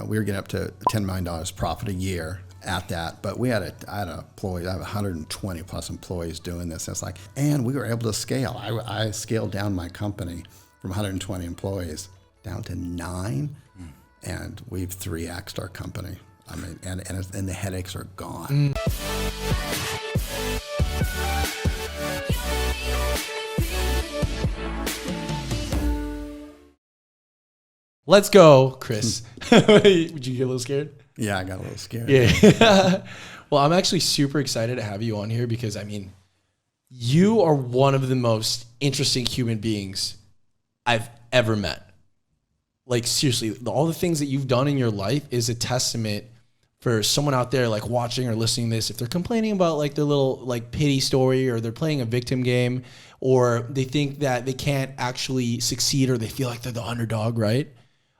we were getting up to $10 million profit a year at that, but I had employees. I have 120 plus employees doing this. It's like, and we were able to scale. I scaled down my company from 120 employees down to 9, and we've 3x'd our company. I mean, and the headaches are gone. Let's go, Chris. Would you get a little scared? Yeah, I got a little scared. Yeah. Well, I'm actually super excited to have you on here because, I mean, you are one of the most interesting human beings I've ever met. Like, seriously, all the things that you've done in your life is a testament for someone out there, like, watching or listening to this. If they're complaining about, like, their little, like, pity story, or they're playing a victim game, or they think that they can't actually succeed, or they feel like they're the underdog, right?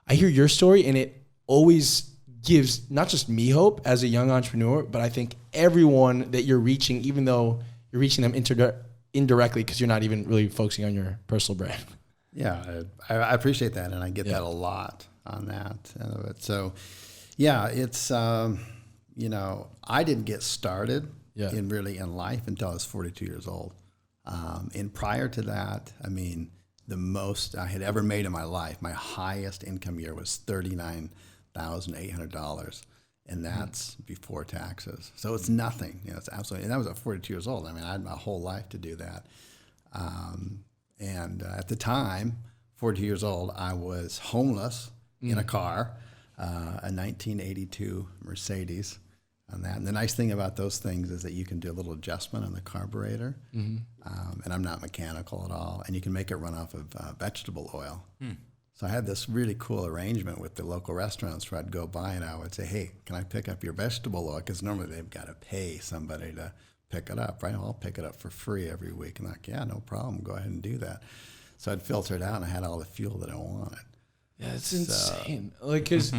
I hear your story, and it always gives not just me hope as a young entrepreneur, but I think everyone that you're reaching, even though you're reaching them indirectly because you're not even really focusing on your personal brand. Yeah, I appreciate that, and I get that a lot on that. So, yeah, it's, you know, I didn't get started in life until I was 42 years old. And prior to that, I mean, the most I had ever made in my life, my highest income year was $39,800, and that's before taxes. So it's nothing. You know, it's absolutely. And that was at 42 years old. I mean, I had my whole life to do that. And at the time, 42 years old, I was homeless in a car, a 1982 Mercedes. On that. And the nice thing about those things is that you can do a little adjustment on the carburetor, and I'm not mechanical at all, and you can make it run off of vegetable oil. So I had this really cool arrangement with the local restaurants where I'd go by and I would say, hey, can I pick up your vegetable oil? Because normally they've got to pay somebody to pick it up, right? I'll pick it up for free every week. And like, yeah, no problem. Go ahead and do that. So I'd filter it out, and I had all the fuel that I wanted. Yeah, it's insane. Like, because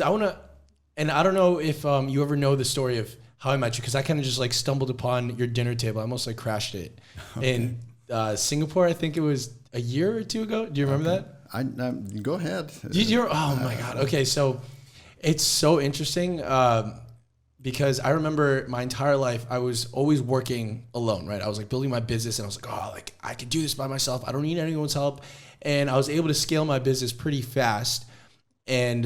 I want to... And I don't know if you ever know the story of how I met you, because I kind of just like stumbled upon your dinner table. I almost like crashed it in Singapore. I think it was a year or two ago. Do you remember that? Go ahead. Oh my God. Okay. So it's so interesting because I remember my entire life, I was always working alone, right? I was like building my business, and I was like, oh, like I could do this by myself. I don't need anyone's help. And I was able to scale my business pretty fast. And,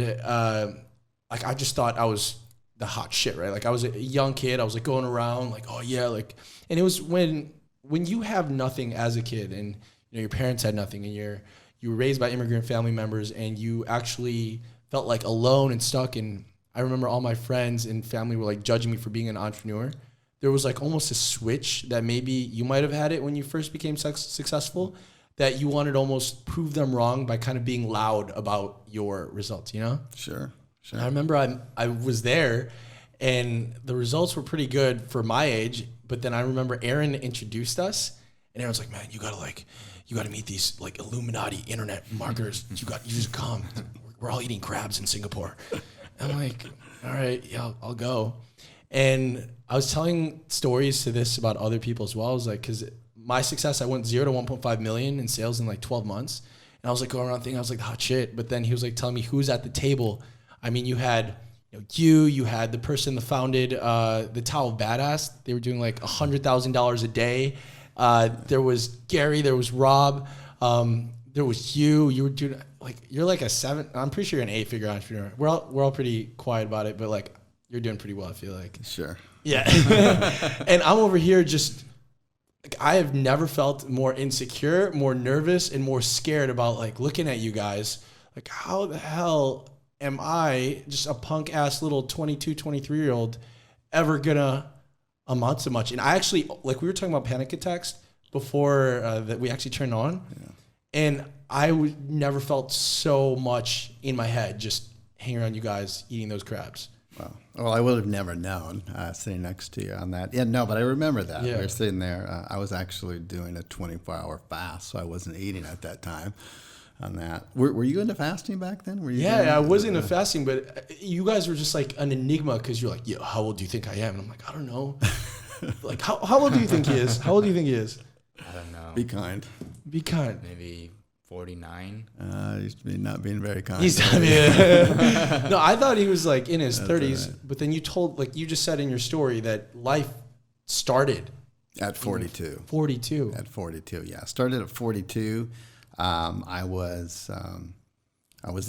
like, I just thought I was the hot shit, right? Like, I was a young kid. I was like going around like, oh yeah. Like, and it was when you have nothing as a kid, and you know, your parents had nothing, and you were raised by immigrant family members, and you actually felt like alone and stuck. And I remember all my friends and family were like judging me for being an entrepreneur. There was like almost a switch that maybe you might've had it when you first became successful, that you wanted to almost prove them wrong by kind of being loud about your results, you know? Sure. I remember I was there, and the results were pretty good for my age. But then I remember Aaron introduced us, and Aaron's like, "Man, you gotta meet these like Illuminati internet marketers. You just come. We're all eating crabs in Singapore." And I'm like, "All right, yeah, I'll go." And I was telling stories to this about other people as well. I was like, because my success, I went 0 to 1.5 million in sales in like 12 months, and I was like going around thinking I was like hot shit. But then he was like telling me who's at the table. I mean, you had you had the person that founded the Tao of Badass. They were doing like $100,000 a day. There was Gary, there was Rob, there was you. You were doing like, you're like a 7. I'm pretty sure you're an 8-figure entrepreneur. We're all pretty quiet about it, but like you're doing pretty well, I feel like. Sure. Yeah. And I'm over here just like, I have never felt more insecure, more nervous, and more scared about like looking at you guys. Like, how the hell am I, just a punk ass little 22, 23-year-old, ever gonna amount to much? And I actually, like, we were talking about panic attacks before that we actually turned on. Yeah. And I never felt so much in my head just hanging around you guys eating those crabs. Wow. Well, I would have never known sitting next to you on that. Yeah, no, but I remember that. Yeah. We were sitting there. I was actually doing a 24-hour fast, so I wasn't eating at that time. On that, were you into fasting back then? I was into fasting, but you guys were just like an enigma, because you're like, "Yeah, how old do you think I am?" And I'm like, "I don't know." Like, how old do you think he is? How old do you think he is? I don't know. Be kind. Be kind. Maybe 49. He's not being very kind. No, I thought he was like in his 30s, right. But then you told, like you just said in your story, that life started at 42. 42. At 42, yeah. Started at 42. I was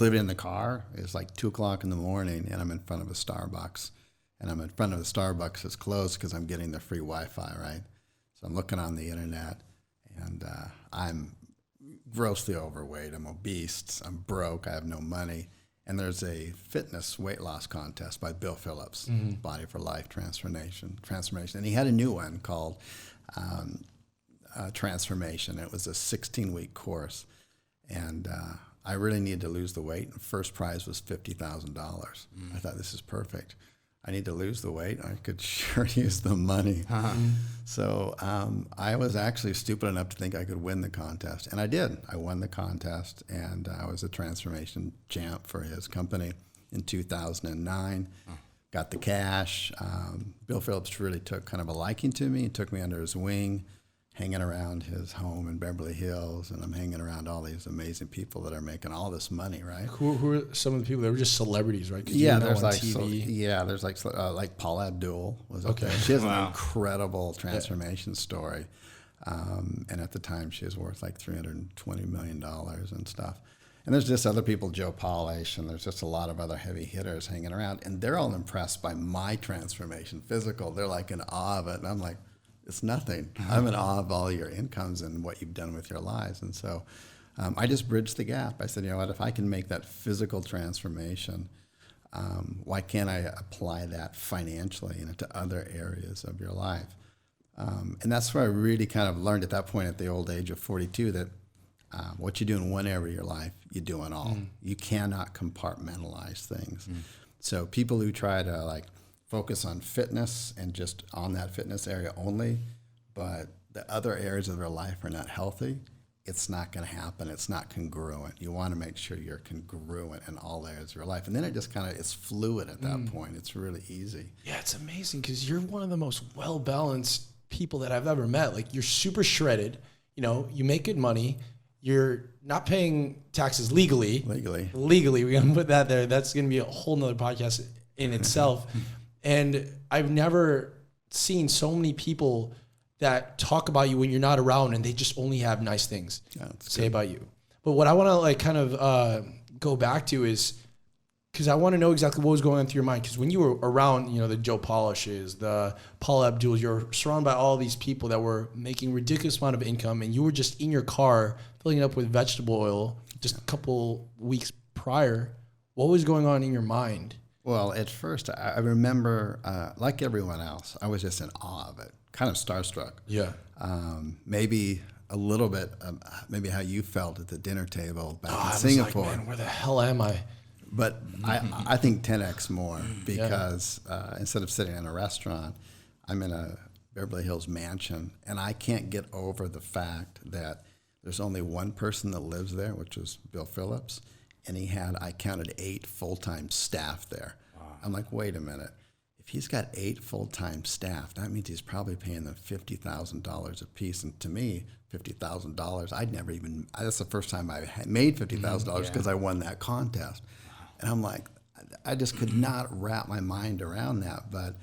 living in the car. It was like 2:00 in the morning, and I'm in front of a Starbucks. And I'm in front of the Starbucks. It's closed because I'm getting the free Wi-Fi, right? So I'm looking on the internet, and I'm grossly overweight. I'm obese. I'm broke. I have no money. And there's a fitness weight loss contest by Bill Phillips, Body for Life Transformation. And he had a new one called Transformation. It was a 16-week course. And I really needed to lose the weight. The first prize was $50,000. I thought, this is perfect. I need to lose the weight. I could sure use the money. So I was actually stupid enough to think I could win the contest. And I did. I won the contest, and I was a transformation champ for his company in 2009. Got the cash. Bill Phillips really took kind of a liking to me. He took me under his wing, hanging around his home in Beverly Hills, and I'm hanging around all these amazing people that are making all this money, right? Who are some of the people that were just celebrities, right? Yeah, there's like there's like Paula Abdul was up there. She has an incredible transformation story, and at the time she was worth like $320 million and stuff. And there's just other people, Joe Polish, and there's just a lot of other heavy hitters hanging around, and they're all impressed by my transformation, physical. They're like in awe of it, and I'm like, it's nothing. I'm in awe of all your incomes and what you've done with your lives. And so I just bridged the gap. I said, you know what, if I can make that physical transformation, why can't I apply that financially into other areas of your life? And that's where I really kind of learned at that point, at the old age of 42, that what you do in one area of your life, you do in all. You cannot compartmentalize things. So people who try to like focus on fitness and just on that fitness area only, but the other areas of their life are not healthy, it's not going to happen. It's not congruent. You want to make sure you're congruent in all areas of your life. And then it just kind of, it's fluid at that point. It's really easy. Yeah, it's amazing because you're one of the most well-balanced people that I've ever met. Like, you're super shredded. You know, you make good money. You're not paying taxes legally. Legally. We're going to put that there. That's going to be a whole nother podcast in itself. And I've never seen so many people that talk about you when you're not around, and they just only have nice things to say about you. But what I want to like kind of go back to is, because I want to know exactly what was going on through your mind. Because when you were around, you know, the Joe Polishes, the Paula Abduls, you're surrounded by all these people that were making ridiculous amount of income, and you were just in your car filling it up with vegetable oil just a couple weeks prior. What was going on in your mind? Well, at first, I remember, like everyone else, I was just in awe of it, kind of starstruck. Yeah. Maybe a little bit, maybe how you felt at the dinner table back in I Singapore. was like, man, where the hell am I? But I think 10x more, because instead of sitting in a restaurant, I'm in a Beverly Hills mansion, and I can't get over the fact that there's only one person that lives there, which is Bill Phillips. And he had, I counted 8 full-time staff there. Wow. I'm like, wait a minute. If he's got 8 full-time staff, that means he's probably paying them $50,000 a piece. And to me, $50,000, I'd never even, that's the first time I made $50,000 because I won that contest. And I'm like, I just could not wrap my mind around that. But,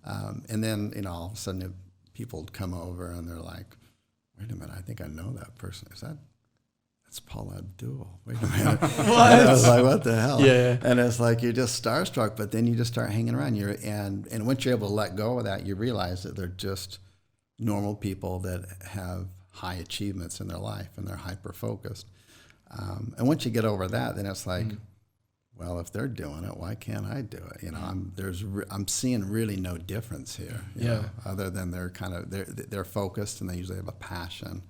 and then, you know, all of a sudden people would come over and they're like, wait a minute, I think I know that person. It's Paula Abdul. Wait a minute. I was like, what the hell? Yeah. And it's like, you're just starstruck, but then you just start hanging around. And once you're able to let go of that, you realize that they're just normal people that have high achievements in their life, and they're hyper-focused. And once you get over that, then it's like, well, if they're doing it, why can't I do it? You know, I'm seeing really no difference here. You know, other than they're focused, and they usually have a passion.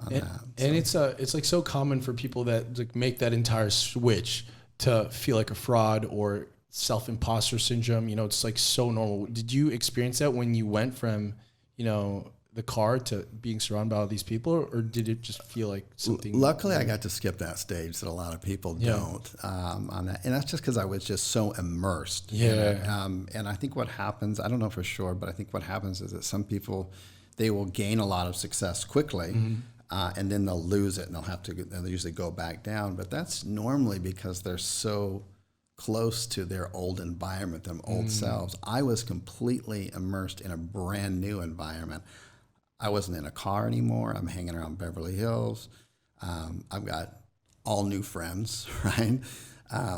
And it's like so common for people that like make that entire switch to feel like a fraud or self-imposter syndrome. You know, it's like so normal. Did you experience that when you went from, you know, the car to being surrounded by all these people, or did it just feel like something? Luckily, I got to skip that stage that a lot of people don't on that. And that's just because I was just so immersed. Yeah. And I think what happens, I don't know for sure, but I think what happens is that some people, they will gain a lot of success quickly. and then they'll lose it, and they'll usually go back down. But that's normally because they're so close to their old environment, their old selves. I was completely immersed in a brand new environment. I wasn't in a car anymore. I'm hanging around Beverly Hills. I've got all new friends, right?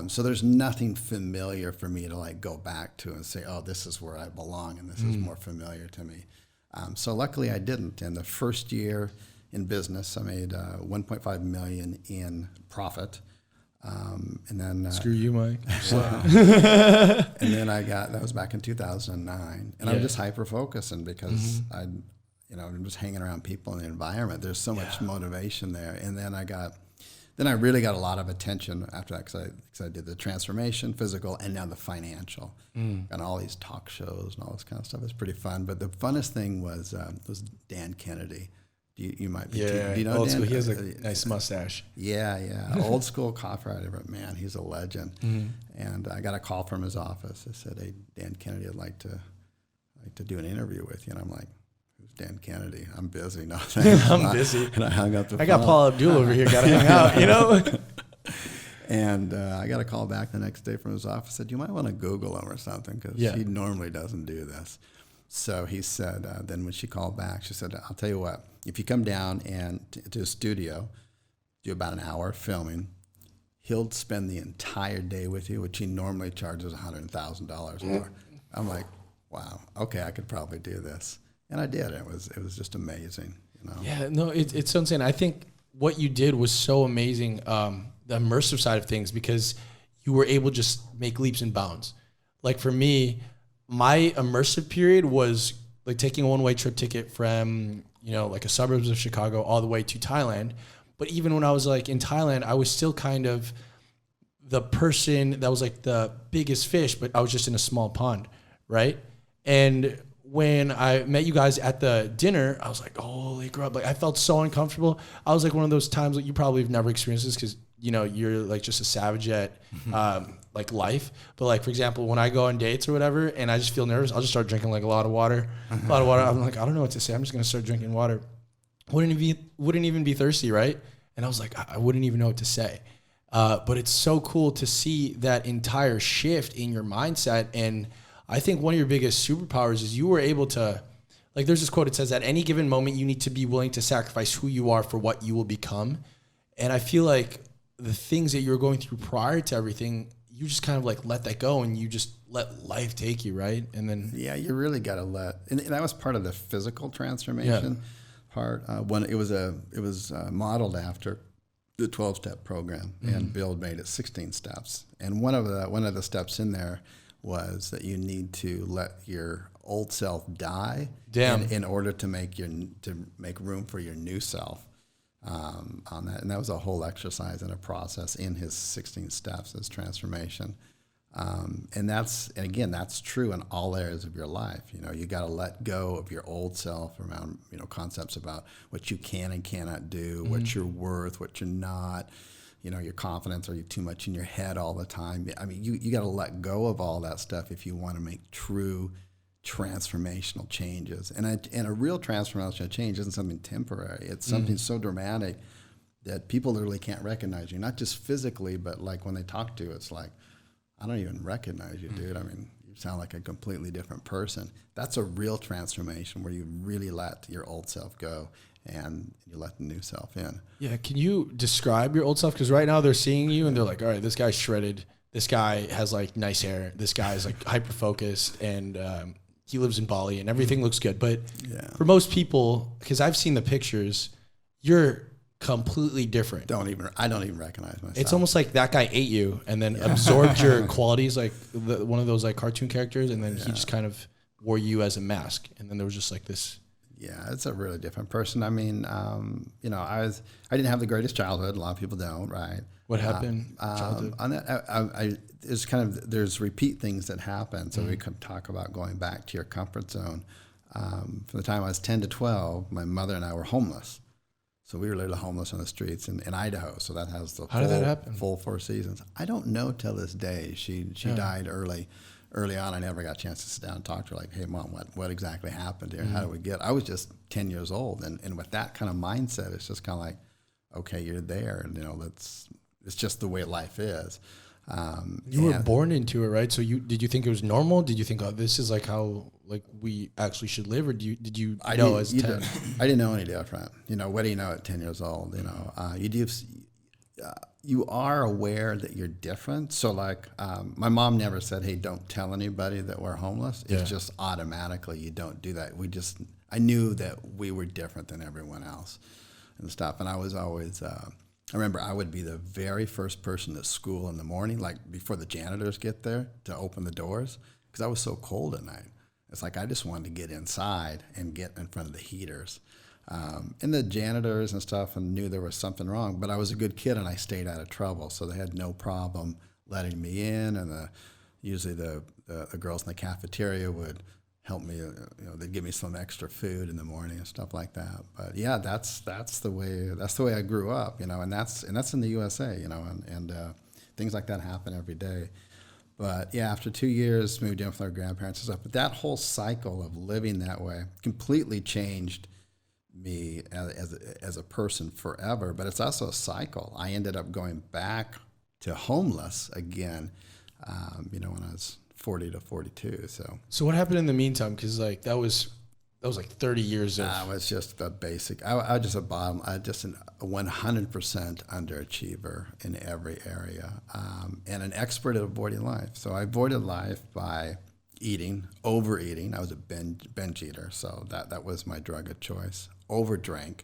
So there's nothing familiar for me to like go back to and say, oh, this is where I belong, and this is more familiar to me. So luckily I didn't. And the first year in business, I made $1.5 million in profit. And then Screw you, Mike. and then that was back in 2009. And I'm just hyper focusing because I'm just hanging around people in the environment. There's so much motivation there. And then I really got a lot of attention after that because I did the transformation, physical, and now the financial, and all these talk shows and all this kind of stuff. It's pretty fun. But the funnest thing was Dan Kennedy. You might be. Yeah, do you know old Dan? school. He has a nice mustache. Yeah. Old school cop writer, but man, he's a legend. And I got a call from his office. They said, "Hey, Dan Kennedy, I'd like to do an interview with you." And I'm like, "Who's Dan Kennedy? I'm busy." No, thanks. I'm busy. And I hung up the phone. I got Paul Abdul over here. Got to hang out, you know. And I got a call back the next day from his office. Said, "You might want to Google him or something because he normally doesn't do this." So he said, then when she called back, she said, "I'll tell you what, if you come down and to a studio, do about an hour filming, he'll spend the entire day with you, which he normally charges $100,000 for." I'm like, wow, okay, I could probably do this. And I did. It was just amazing, you know? Yeah, no, it's so insane. I think what you did was so amazing, the immersive side of things, because you were able to just make leaps and bounds. Like for me, my immersive period was like taking a one-way trip ticket from, like a suburbs of Chicago all the way to Thailand. But even when I was like in Thailand, I was still kind of the person that was like the biggest fish, but I was just in a small pond, right? And when I met you guys at the dinner, I was like, holy crap. Like I felt so uncomfortable. I was like one of those times that you probably have never experienced this because, you're like just a savage at like life. But like, for example, when I go on dates or whatever, and I just feel nervous, I'll just start drinking like a lot of water. I'm like, I don't know what to say. I'm just going to start drinking water. Wouldn't even be thirsty, right? And I was like, I wouldn't even know what to say. But it's so cool to see that entire shift in your mindset. And I think one of your biggest superpowers is you were able to, like, there's this quote, it says, at any given moment, you need to be willing to sacrifice who you are for what you will become. And I feel like the things that you're going through prior to everything, you just kind of like let that go and you just let life take you, right? And then you really got to and that was part of the physical transformation part. When it was modeled after the 12-step program, and Bill made it 16 steps. And one of the steps in there was that you need to let your old self die in order to make room for your new self. On that, and that was a whole exercise and a process in his 16 steps, his transformation, and that's true in all areas of your life. You got to let go of your old self around concepts about what you can and cannot do, what you're worth, what you're not. Your confidence, are you too much in your head all the time? I mean, you got to let go of all that stuff if you want to make true transformational changes. And a real transformational change isn't something temporary. It's something so dramatic that people literally can't recognize you, not just physically, but like when they talk to you, it's like, I don't even recognize you, dude. I mean, you sound like a completely different person. That's a real transformation where you really let your old self go and you let the new self in. Yeah. Can you describe your old self? Because right now they're seeing you and they're like, all right, this guy's shredded. This guy has like nice hair. This guy is like hyper focused and, he lives in Bali and everything looks good. But for most people, because I've seen the pictures, you're completely different. I don't even recognize myself. It's almost like that guy ate you and then absorbed your qualities, like one of those like cartoon characters. And then he just kind of wore you as a mask. And then there was just like this. Yeah, it's a really different person. I mean, I didn't have the greatest childhood. A lot of people don't, right? What happened? On that, there's repeat things that happen. So we could talk about going back to your comfort zone. From the time I was 10 to 12, my mother and I were homeless. So we were literally homeless on the streets in Idaho. So that has the How did that happen? Full 4 seasons. I don't know till this day. She died early early on, I never got a chance to sit down and talk to her like, hey, Mom, what exactly happened here? How do we get? I was just 10 years old. And with that kind of mindset, it's just kind of like, okay, you're there. And, it's just the way life is. You were born into it, right? So did you think it was normal? Did you think, oh, this is like how like we actually should live? Or did you know as 10? I didn't know any different. What do you know at 10 years old? You are aware that you're different. So like, my mom never said, hey, don't tell anybody that we're homeless. It's just automatically you don't do that. I knew that we were different than everyone else and stuff. And I was always, I remember I would be the very first person at school in the morning, like before the janitors get there to open the doors, because I was so cold at night. It's like I just wanted to get inside and get in front of the heaters. And the janitors and stuff and knew there was something wrong, but I was a good kid and I stayed out of trouble, so they had no problem letting me in. And usually the girls in the cafeteria would help me. They'd give me some extra food in the morning and stuff like that. But yeah, that's the way I grew up, and that's in the USA, and things like that happen every day. But yeah, after 2 years, moved in with our grandparents and stuff. But that whole cycle of living that way completely changed me as a person forever. But it's also a cycle. I ended up going back to homeless again, when I was 40 to 42. So what happened in the meantime? Because like that was like 30 years of. I was just a basic. I was just a bottom. I just a 100% underachiever in every area, and an expert at avoiding life. So I avoided life by overeating. I was a binge eater, so that was my drug of choice. Overdrank,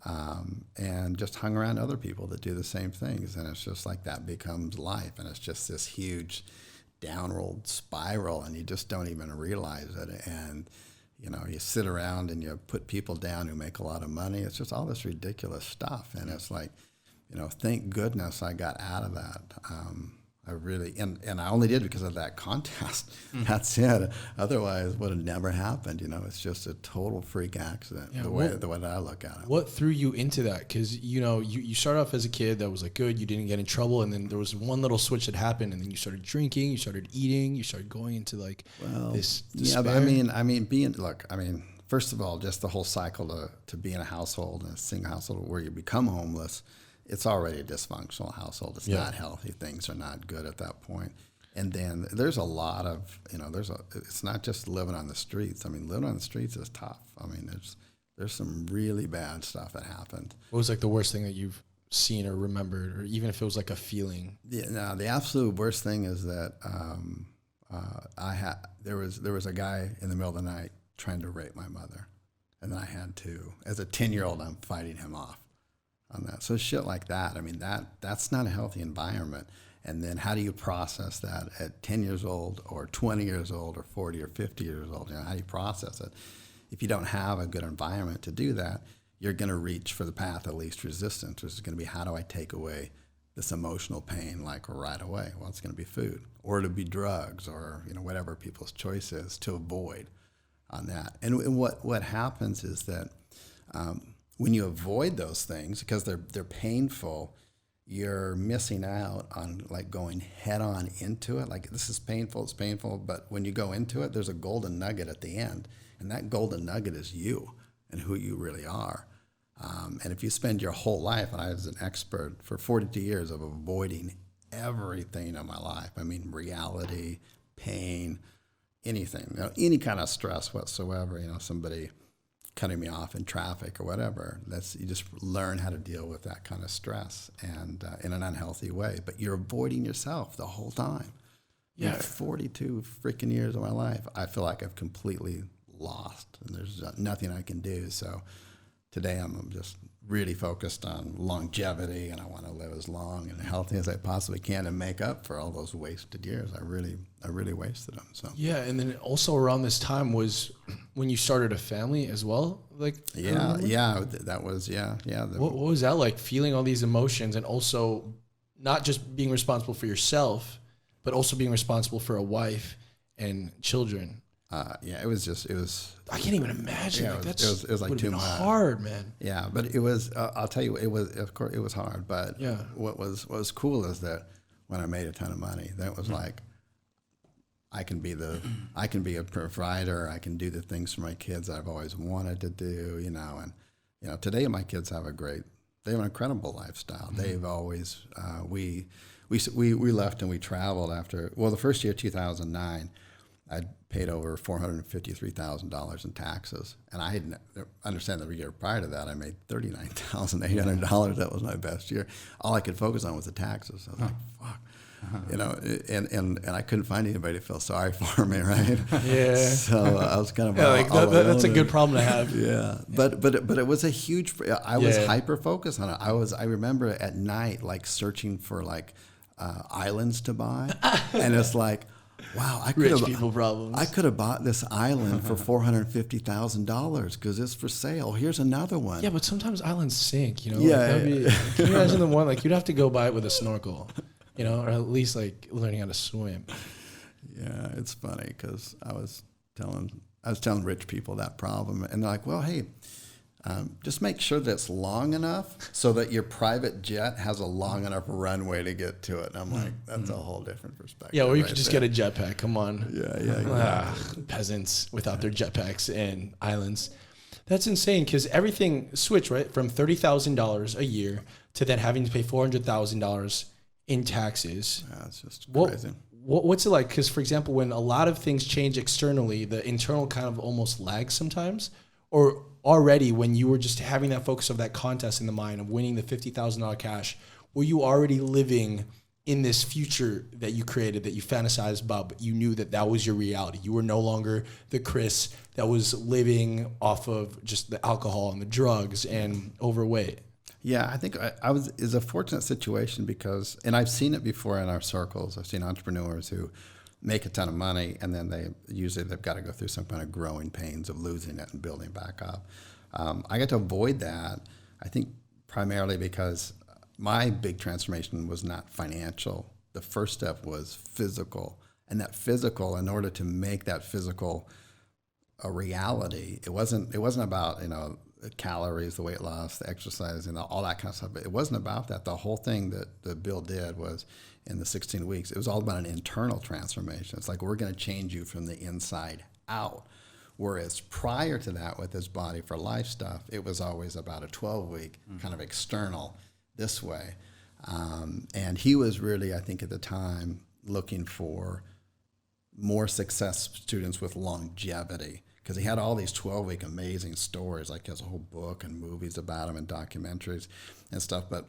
and just hung around other people that do the same things, and it's just like that becomes life, and it's just this huge downward spiral, and you just don't even realize it. And you sit around and you put people down who make a lot of money. It's just all this ridiculous stuff, and it's like, thank goodness I got out of that. I really, and I only did because of that contest. That's it. Otherwise, it would have never happened. It's just a total freak accident. Yeah, the way that I look at it. What threw you into that? Because you started off as a kid that was like good. You didn't get in trouble, and then there was one little switch that happened, and then you started drinking. You started eating. You started going into like this despair. Yeah, but I mean, first of all, just the whole cycle to be in a household, and a single household where you become homeless. It's already a dysfunctional household. It's not healthy. Things are not good at that point. And then there's a lot of, it's not just living on the streets. I mean, living on the streets is tough. I mean, there's some really bad stuff that happened. What was like the worst thing that you've seen or remembered, or even if it was like a feeling? Yeah, no, the absolute worst thing is that there was a guy in the middle of the night trying to rape my mother. And I had to, as a 10-year-old, I'm fighting him off on that. So shit like that, I mean, that's not a healthy environment. And then how do you process that at 10 years old or 20 years old or 40 or 50 years old? How do you process it? If you don't have a good environment to do that, you're going to reach for the path of least resistance, which is going to be, how do I take away this emotional pain like right away? Well, it's going to be food, or it'll be drugs, or whatever people's choice is to avoid on that. And what happens is that when you avoid those things because they're painful, you're missing out on like going head on into it. Like, this is painful, it's painful, but when you go into it, there's a golden nugget at the end, and that golden nugget is you and who you really are. And if you spend your whole life, and I was an expert for 42 years of avoiding everything in my life. I mean, reality, pain, anything, any kind of stress whatsoever. Somebody cutting me off in traffic or whatever. You just learn how to deal with that kind of stress, and in an unhealthy way. But you're avoiding yourself the whole time. Yeah, 42 freaking years of my life, I feel like I've completely lost, and there's nothing I can do. So today I'm just really focused on longevity, and I want to live as long and healthy as I possibly can and make up for all those wasted years. I really wasted them. So yeah, and then also around this time was when you started a family as well. Like that was. What was that like? Feeling all these emotions, and also not just being responsible for yourself, but also being responsible for a wife and children. It was. I can't even imagine. Yeah, like it was like too much. Hard, man. Yeah, but it was. I'll tell you, it was. Of course, it was hard. But yeah, what was cool is that when I made a ton of money, then it was like, I can be a provider. I can do the things for my kids I've always wanted to do, and today my kids have they have an incredible lifestyle. They've always, we left and we traveled the first year, 2009, I paid over $453,000 in taxes. And I didn't understand the year prior to that, I made $39,800. That was my best year. All I could focus on was the taxes. I was like, fuck. And I couldn't find anybody to feel sorry for me, right? Yeah. So I was kind of that's a good problem to have. Yeah. But it was a huge. I was hyper focused on it. I remember at night like searching for like islands to buy, and it's like, wow, I could Rich people problems. I could have bought this island for $450,000 because it's for sale. Here's another one. Yeah, but sometimes islands sink. Yeah. Can you imagine the one like you'd have to go by it with a snorkel. Or at least like learning how to swim. Yeah, it's funny because I was telling rich people that problem, and they're like, "Well, hey, just make sure that it's long enough so that your private jet has a long enough runway to get to it." And I'm like, "That's a whole different perspective." Yeah, or you could just get a jetpack. Come on. Yeah. Peasants without their jetpacks and islands. That's insane because everything switched right from $30,000 a year to then having to pay $400,000 in taxes. Yeah, it's just crazy. What's it like? Because, for example, when a lot of things change externally, the internal kind of almost lags sometimes. Or already when you were just having that focus of that contest in the mind of winning the $50,000 cash, were you already living in this future that you created, that you fantasized about, but you knew that that was your reality? You were no longer the Chris that was living off of just the alcohol and the drugs and overweight. Yeah, I think is a fortunate situation because, and I've seen it before in our circles. I've seen entrepreneurs who make a ton of money and then they've got to go through some kind of growing pains of losing it and building back up. I got to avoid that, I think, primarily because my big transformation was not financial. The first step was physical. And that physical, in order to make that physical a reality, it wasn't about, the calories, the weight loss, the exercise, and all that kind of stuff. But it wasn't about that. The whole thing that Bill did was in the 16 weeks, it was all about an internal transformation. It's like, we're going to change you from the inside out. Whereas prior to that, with his Body for Life stuff, it was always about a 12-week kind of external this way. And he was really, I think at the time, looking for more success students with longevity. Because he had all these 12-week amazing stories, like he has a whole book and movies about him and documentaries and stuff. But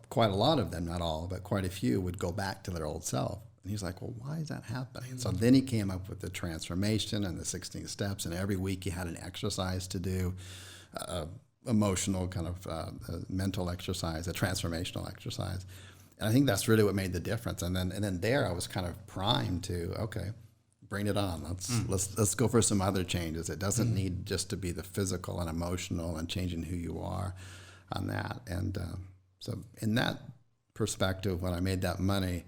quite a lot of them, not all, but quite a few would go back to their old self. And he's like, well, why is that happening? Mm-hmm. So then he came up with the transformation and the 16 steps. And every week he had an exercise to do, emotional kind of mental exercise, a transformational exercise. And I think that's really what made the difference. And then there I was kind of primed to, okay, bring it on. Let's go for some other changes. It doesn't need just to be the physical and emotional and changing who you are on that. And so in that perspective, when I made that money,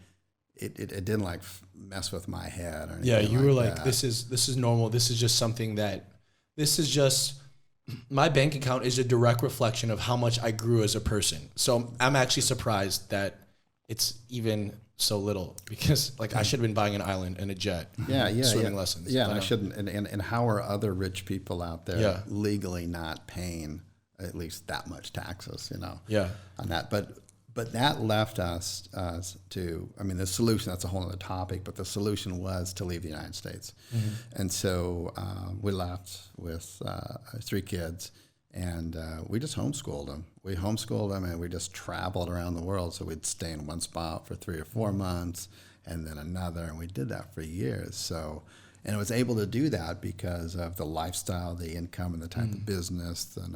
it didn't like mess with my head or anything. Yeah, you were like, that. this is normal. This is just something my bank account is a direct reflection of how much I grew as a person. So I'm actually surprised that it's even so little, because like I should have been buying an island and a jet. Swimming lessons. Yeah, and I shouldn't. And how are other rich people out there legally not paying at least that much taxes? On that. But that left us to. I mean, the solution. That's a whole other topic. But the solution was to leave the United States, and so we left with 3 kids. And we just homeschooled them. We homeschooled them, and we just traveled around the world. So we'd stay in one spot for 3 or 4 months, and then another, and we did that for years. So, and I was able to do that because of the lifestyle, the income, and the type of business, the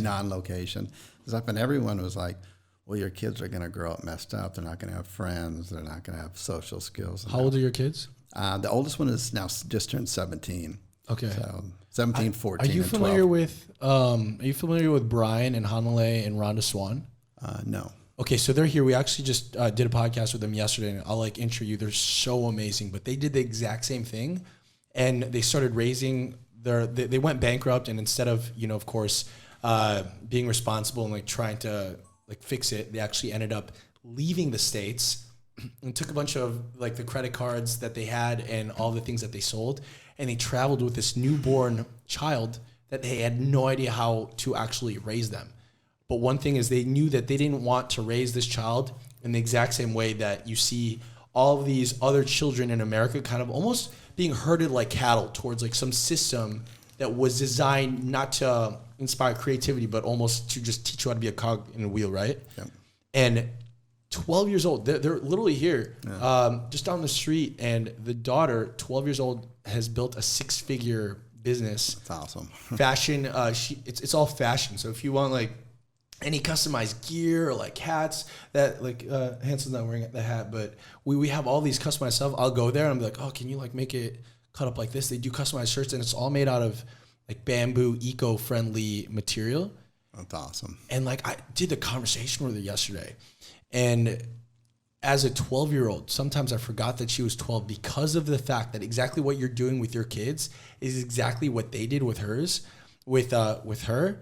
non-location stuff. And everyone was like, "Well, your kids are going to grow up messed up. They're not going to have friends. They're not going to have social skills." How old are your kids? The oldest one is now just turned 17. Okay. So 17, 14, Are you and familiar 12. with with Brian and Hanalei and Rhonda Swan? No. Okay, so they're here. We actually just did a podcast with them yesterday, and I'll intro you. They're so amazing, but they did the exact same thing, and they started raising they went bankrupt, and instead of, of course, being responsible and trying to fix it, they actually ended up leaving the States and took a bunch of like the credit cards that they had and all the things that they sold, and they traveled with this newborn child that they had no idea how to actually raise them. But one thing is they knew that they didn't want to raise this child in the exact same way that you see all of these other children in America kind of almost being herded like cattle towards like some system that was designed not to inspire creativity, but almost to just teach you how to be a cog in a wheel, right? Yep. And 12 years old, they're literally here, just down the street, and the daughter, 12 years old, has built a 6-figure business. That's awesome. Fashion, it's all fashion. So if you want like any customized gear or like hats that like Hanson's not wearing the hat, but we have all these customized stuff. I'll go there and I'm like, oh, can you like make it cut up like this? They do customized shirts, and it's all made out of like bamboo, eco-friendly material. That's awesome. And like I did the conversation with her yesterday, and as a 12-year-old, sometimes I forgot that she was 12 because of the fact that exactly what you're doing with your kids is exactly what they did with hers, with her.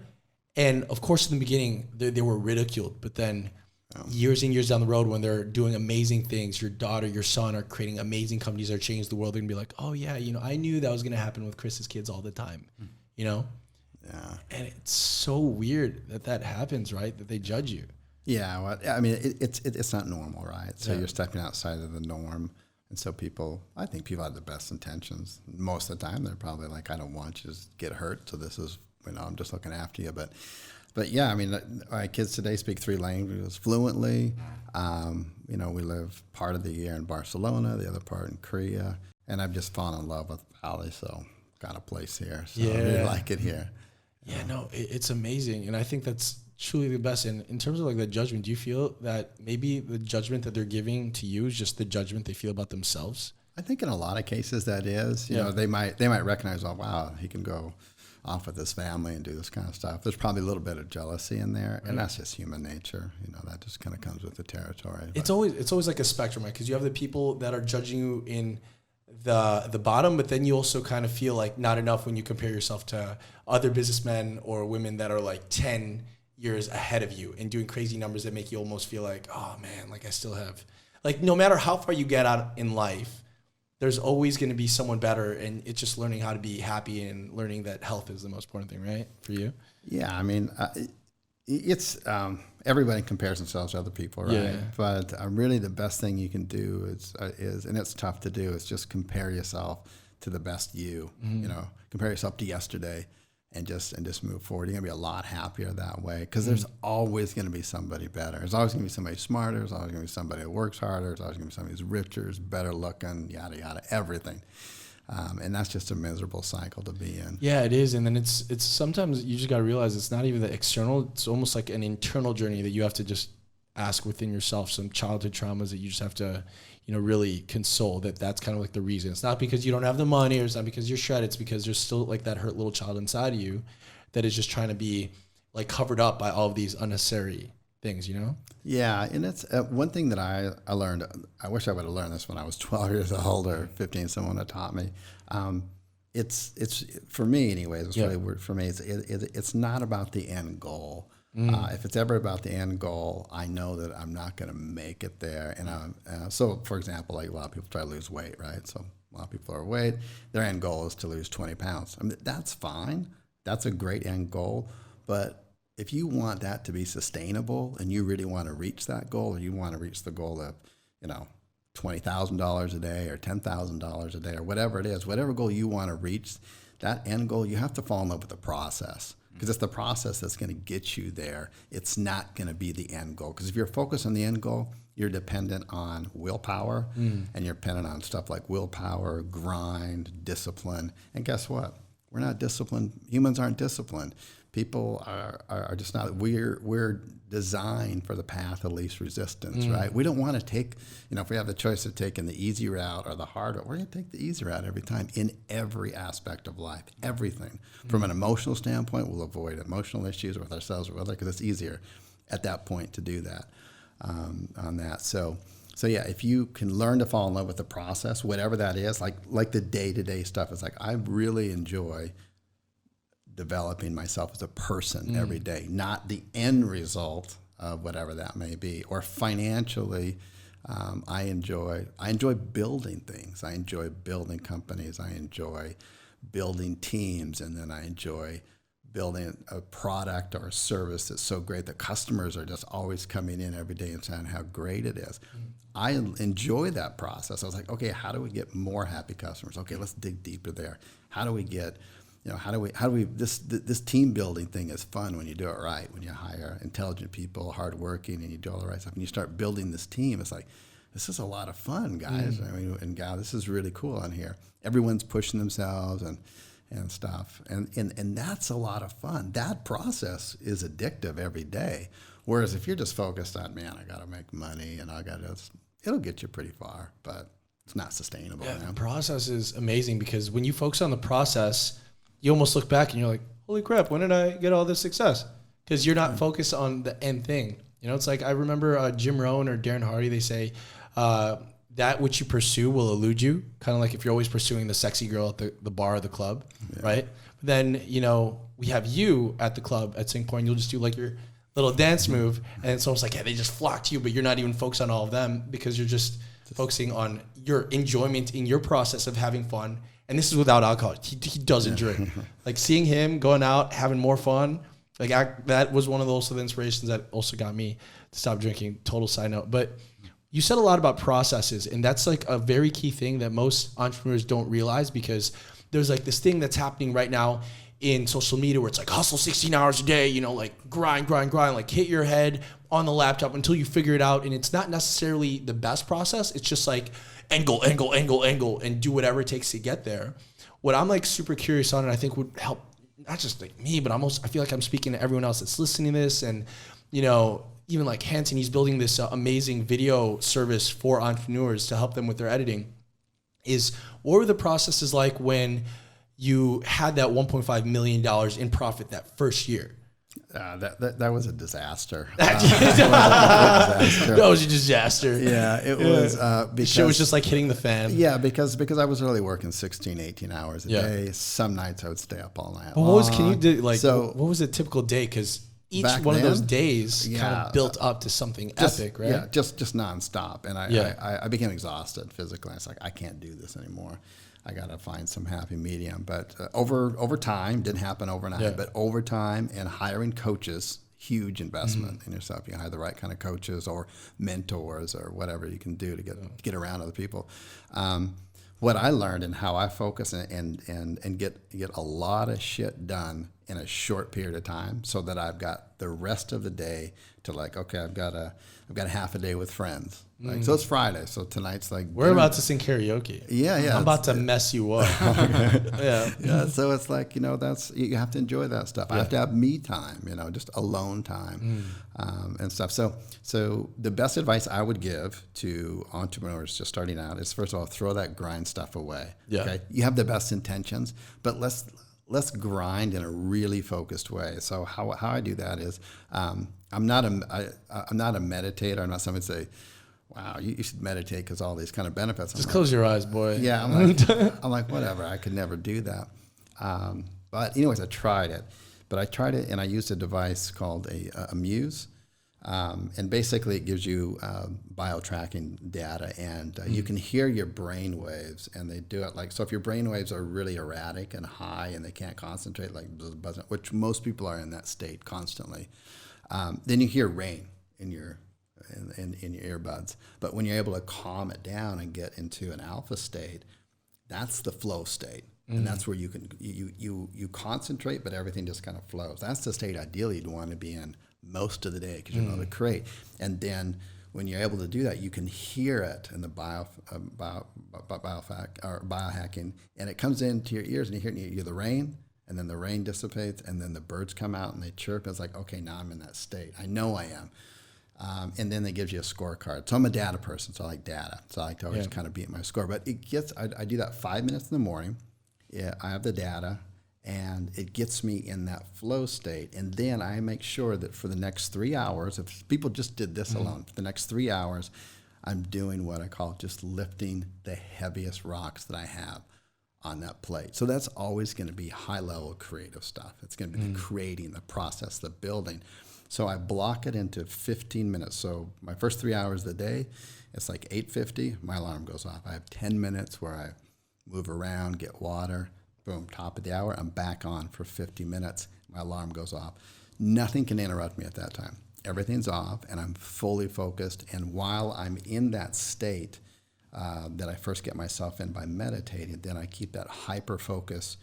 And of course, in the beginning, they were ridiculed. But then years and years down the road, when they're doing amazing things, your daughter, your son are creating amazing companies that are changing the world. They're going to be like, oh, yeah, you know, I knew that was going to happen with Chris's kids all the time, you know? Yeah. And it's so weird that happens, right? That they judge you. Yeah, well, I mean, it's not normal, right? So Yeah. you're stepping outside of the norm. And so I think people have the best intentions. Most of the time, they're probably like, I don't want you to get hurt, so this is, you know, I'm just looking after you. But yeah, I mean, my kids today speak 3 languages fluently. You know, we live part of the year in Barcelona, the other part in Korea. And I've just fallen in love with Valley, so got a place here. So I really like it here. Yeah, no, it's amazing. And I think that's truly the best. And in terms of like the judgment, do you feel that maybe the judgment that they're giving to you is just the judgment they feel about themselves? I think in a lot of cases that is. You know, they might recognize, oh, wow, he can go off with his family and do this kind of stuff. There's probably a little bit of jealousy in there, and that's just human nature. You know, that just kind of comes with the territory. It's always like a spectrum, right? Because you have the people that are judging you in the bottom, but then you also kind of feel like not enough when you compare yourself to other businessmen or women that are like 10 years ahead of you and doing crazy numbers that make you almost feel like, oh man, like I still have, like no matter how far you get out in life, there's always going to be someone better, and it's just learning how to be happy and learning that health is the most important thing, right, for you? Yeah, I mean, it's everybody compares themselves to other people, right? Yeah. But really, the best thing you can do is, and it's tough to do, is just compare yourself to the best you. You know, compare yourself to yesterday, and just move forward. You're gonna be a lot happier that way, because there's always gonna be somebody better. There's always gonna be somebody smarter. There's always gonna be somebody who works harder. There's always gonna be somebody who's richer, who's better looking, yada yada, everything. And that's just a miserable cycle to be in. Yeah, it is. And then it's sometimes you just got to realize it's not even the external. It's almost like an internal journey that you have to just ask within yourself, some childhood traumas that you just have to, you know, really console that's kind of like the reason. It's not because you don't have the money, or it's not because you're shredded. It's because there's still like that hurt little child inside of you that is just trying to be like covered up by all of these unnecessary things, you know? Yeah, and it's one thing that I learned. I wish I would have learned this when I was 12 years old or 15. Someone had taught me. It's for me, anyways. It's really weird for me. It's not about the end goal. If it's ever about the end goal, I know that I'm not going to make it there. And so, for example, like a lot of people try to lose weight, right? So a lot of people are overweight. Their end goal is to lose 20 pounds. I mean, that's fine. That's a great end goal, but if you want that to be sustainable and you really want to reach that goal, or you want to reach the goal of, you know, $20,000 a day or $10,000 a day or whatever it is, whatever goal you want to reach, that end goal, you have to fall in love with the process, because it's the process that's going to get you there. It's not going to be the end goal, because if you're focused on the end goal, you're dependent on willpower, and you're dependent on stuff like willpower, grind, discipline. And guess what? We're not disciplined. Humans aren't disciplined. People are just not. We're designed for the path of least resistance, right? We don't want to take, you know, if we have the choice of taking the easy route or the hard route, we're going to take the easy route every time in every aspect of life, everything. From an emotional standpoint, we'll avoid emotional issues with ourselves or other, because it's easier at that point to do that on that. So yeah, if you can learn to fall in love with the process, whatever that is, like the day-to-day stuff, it's like I really enjoy developing myself as a person every day, not the end result of whatever that may be. Or financially, I enjoy building things. I enjoy building companies. I enjoy building teams, and then I enjoy building a product or a service that's so great that customers are just always coming in every day and saying how great it is. I enjoy that process. I was like, okay, how do we get more happy customers? Okay, let's dig deeper there. How do we get, how do we this team building thing is fun when you do it right, when you hire intelligent people, hardworking, and you do all the right stuff, and you start building this team. It's like, this is a lot of fun, guys. I mean, and gal, this is really cool in here. Everyone's pushing themselves and stuff. And that's a lot of fun. That process is addictive every day. Whereas if you're just focused on, man, I got to make money and it'll get you pretty far, but it's not sustainable. Yeah, the process is amazing because when you focus on the process, you almost look back and you're like, holy crap, when did I get all this success? Because you're not focused on the end thing. It's like I remember Jim Rohn or Darren Hardy, they say, that which you pursue will elude you. Kind of like if you're always pursuing the sexy girl at the bar or the club, right? But then, we have you at the club at Sing Point. You'll just do like your little dance move. And it's almost like, they just flock to you, but you're not even focused on all of them because you're just focusing on your enjoyment in your process of having fun. And this is without alcohol. He doesn't drink. Like seeing him going out, having more fun, that was one of those inspirations that also got me to stop drinking. Total side note. But you said a lot about processes, and that's like a very key thing that most entrepreneurs don't realize because there's like this thing that's happening right now in social media where it's like hustle 16 hours a day, like grind, like hit your head on the laptop until you figure it out. And it's not necessarily the best process. It's just like angle, and do whatever it takes to get there. What I'm like super curious on, and I think would help not just like me, but I feel like I'm speaking to everyone else that's listening to this, and even like Hanson, he's building this amazing video service for entrepreneurs to help them with their editing. What were the processes like when you had that $1.5 million in profit that first year? That was a disaster. That was a disaster. Yeah, it was. Because it was just like hitting the fan. Yeah, because I was really working 16, 18 hours a day. Some nights I would stay up all night. What was a typical day? Because each one of those days kind of built up to something epic, right? Yeah, just nonstop. And I became exhausted physically. It's like, I can't do this anymore. I got to find some happy medium. But over time, didn't happen overnight, but over time and hiring coaches, huge investment in yourself. You hire the right kind of coaches or mentors or whatever you can do to get around other people. What I learned and how I focus and get a lot of shit done in a short period of time, so that I've got the rest of the day to like, okay, I've got a half a day with friends. Like, so it's Friday, so tonight's like we're about to sing karaoke. Yeah. I'm about to mess you up. Yeah. So it's like, that's, you have to enjoy that stuff. I have to have me time, just alone time, and stuff. So the best advice I would give to entrepreneurs just starting out is, first of all, throw that grind stuff away. Yeah. Okay. You have the best intentions, but let's grind in a really focused way. So how I do that is, I'm not a meditator. I'm not someone to say, wow, you should meditate because all these kind of benefits. Just close your eyes, boy. Yeah, I'm like, whatever. I could never do that. But anyways, I tried it. And I used a device called a Muse. And basically it gives you bio-tracking data, and you can hear your brain waves, and they do it like, so if your brain waves are really erratic and high and they can't concentrate, like buzzing, which most people are in that state constantly, then you hear rain in your earbuds. But when you're able to calm it down and get into an alpha state, that's the flow state. And that's where you can you concentrate, but everything just kind of flows. That's the state ideally you'd want to be in most of the day, because you're able to create. And then when you're able to do that, you can hear it in the biohacking, and it comes into your ears, and you hear the rain, and then the rain dissipates, and then the birds come out and they chirp. It's like, okay, now I'm in that state. I know I am. And then it gives you a scorecard. So I'm a data person, so I like data. So I like to always kind of beat my score. But I do that 5 minutes in the morning. Yeah, I have the data, and it gets me in that flow state. And then I make sure that for the next 3 hours, if people just did this alone, for the next 3 hours, I'm doing what I call just lifting the heaviest rocks that I have on that plate. So that's always going to be high-level creative stuff. It's going to be the creating, the process, the building. So I block it into 15 minutes. So my first 3 hours of the day, it's like 8:50, my alarm goes off. I have 10 minutes where I move around, get water, boom, top of the hour, I'm back on for 50 minutes. My alarm goes off. Nothing can interrupt me at that time. Everything's off, and I'm fully focused. And while I'm in that state that I first get myself in by meditating, then I keep that hyper focus,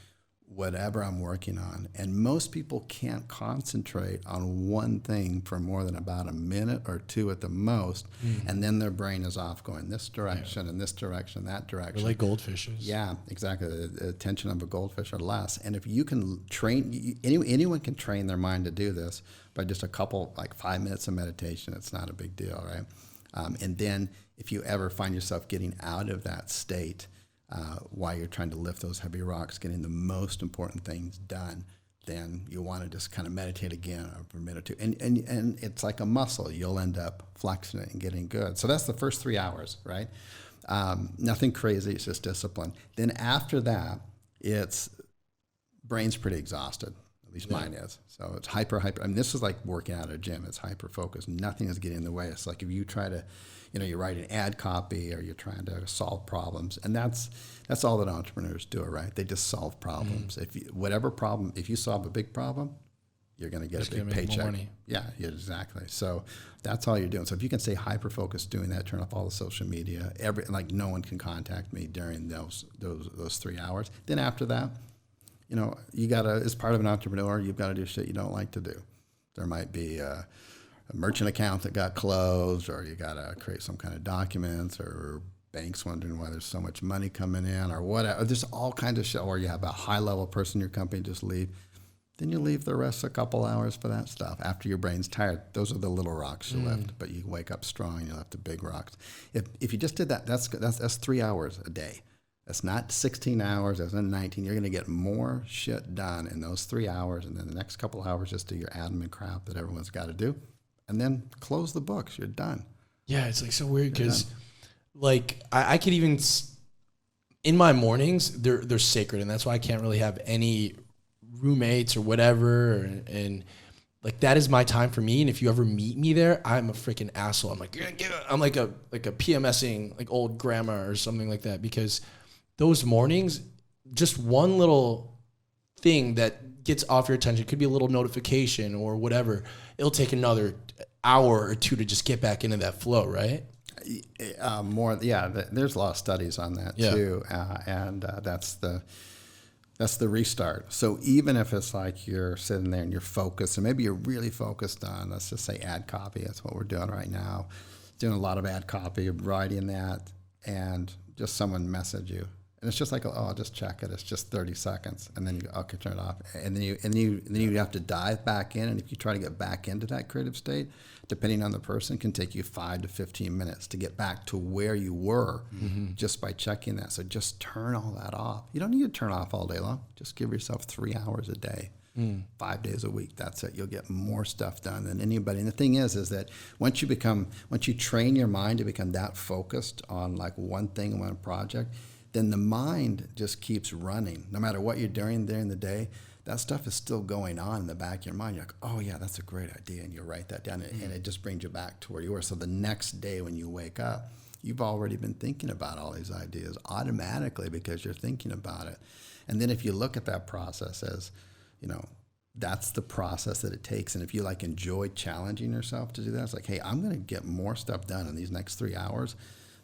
whatever I'm working on. And most people can't concentrate on one thing for more than about a minute or two at the most, and then their brain is off going this direction and this direction, that direction. They're like goldfishes. Yeah, exactly. The attention of a goldfish or less. And if you can train, anyone can train their mind to do this by just a couple, like 5 minutes of meditation. It's not a big deal, right? And then if you ever find yourself getting out of that state, while you're trying to lift those heavy rocks, getting the most important things done, then you want to just kind of meditate again for a minute or two. And it's like a muscle. You'll end up flexing it and getting good. So that's the first 3 hours, right? Nothing crazy. It's just discipline. Then after that, it's brain's pretty exhausted. At least mine is. So it's hyper. I mean, this is like working out at a gym. It's hyper focused. Nothing is getting in the way. It's like if you try to, you're writing ad copy or you're trying to solve problems, and that's all that entrepreneurs do, right? They just solve problems. If you solve a big problem, you're going to get a big paycheck. More money. Yeah, exactly. So that's all you're doing. So if you can stay hyper focused doing that, turn off all the social media, like no one can contact me during those 3 hours. Then after that, you gotta, as part of an entrepreneur, you've got to do shit you don't like to do. There might be a merchant account that got closed, or you got to create some kind of documents, or banks wondering why there's so much money coming in, or whatever. There's all kinds of shit. Or you have a high-level person in your company just leave. Then you leave the rest a couple hours for that stuff. After your brain's tired, those are the little rocks you lift, but you wake up strong, you lift the big rocks. If you just did that, that's 3 hours a day. That's not 16 hours, that's not 19. You're going to get more shit done in those 3 hours, and then the next couple hours just do your admin crap that everyone's got to do, and then close the books. You're done. Yeah, it's like so weird because, like, I could even in my mornings they're sacred, and that's why I can't really have any roommates or whatever, and like that is my time for me. And if you ever meet me there, I'm a freaking asshole. I'm like, I'm like a PMSing like old grandma or something like that, because those mornings, just one little thing that gets off your attention, could be a little notification or whatever, it'll take another hour or two to just get back into that flow, right? There's a lot of studies on that too, and that's the restart. So even if it's like you're sitting there and you're focused, and maybe you're really focused on, let's just say ad copy, that's what we're doing right now, doing a lot of ad copy, writing that, and just someone message you. And it's just like, I'll just check it. It's just 30 seconds, and then you go, okay, turn it off. And then you have to dive back in. And if you try to get back into that creative state, depending on the person, can take you 5 to 15 minutes to get back to where you were just by checking that. So just turn all that off. You don't need to turn off all day long. Just give yourself 3 hours a day, 5 days a week. That's it. You'll get more stuff done than anybody. And the thing is that once you train your mind to become that focused on like one thing, one project, then the mind just keeps running. No matter what you're doing during the day, that stuff is still going on in the back of your mind. You're like, oh yeah, that's a great idea. And you write that down, and it just brings you back to where you were. So the next day when you wake up, you've already been thinking about all these ideas automatically because you're thinking about it. And then if you look at that process as, that's the process that it takes. And if you like enjoy challenging yourself to do that, it's like, hey, I'm going to get more stuff done in these next 3 hours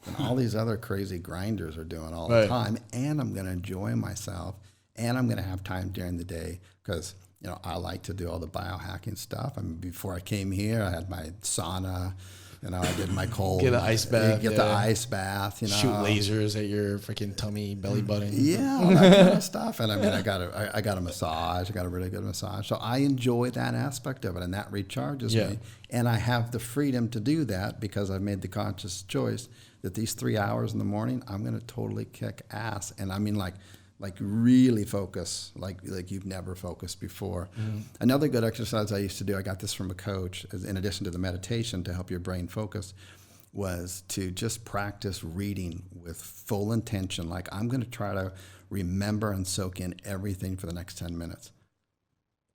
than all these other crazy grinders are doing all the time. And I'm going to enjoy myself, and I'm going to have time during the day because, I like to do all the biohacking stuff. I mean, before I came here, I had my sauna, I did my cold. Get the ice bath. The ice bath, Shoot lasers at your freaking tummy, belly button. Yeah, all that kind of stuff. And I mean, I got a massage. I got a really good massage. So I enjoy that aspect of it, and that recharges me. And I have the freedom to do that because I've made the conscious choice that these 3 hours in the morning, I'm going to totally kick ass. And I mean, like really focus, like you've never focused before. Another good exercise I used to do, I got this from a coach, in addition to the meditation to help your brain focus, was to just practice reading with full intention. Like, I'm going to try to remember and soak in everything for the next 10 minutes.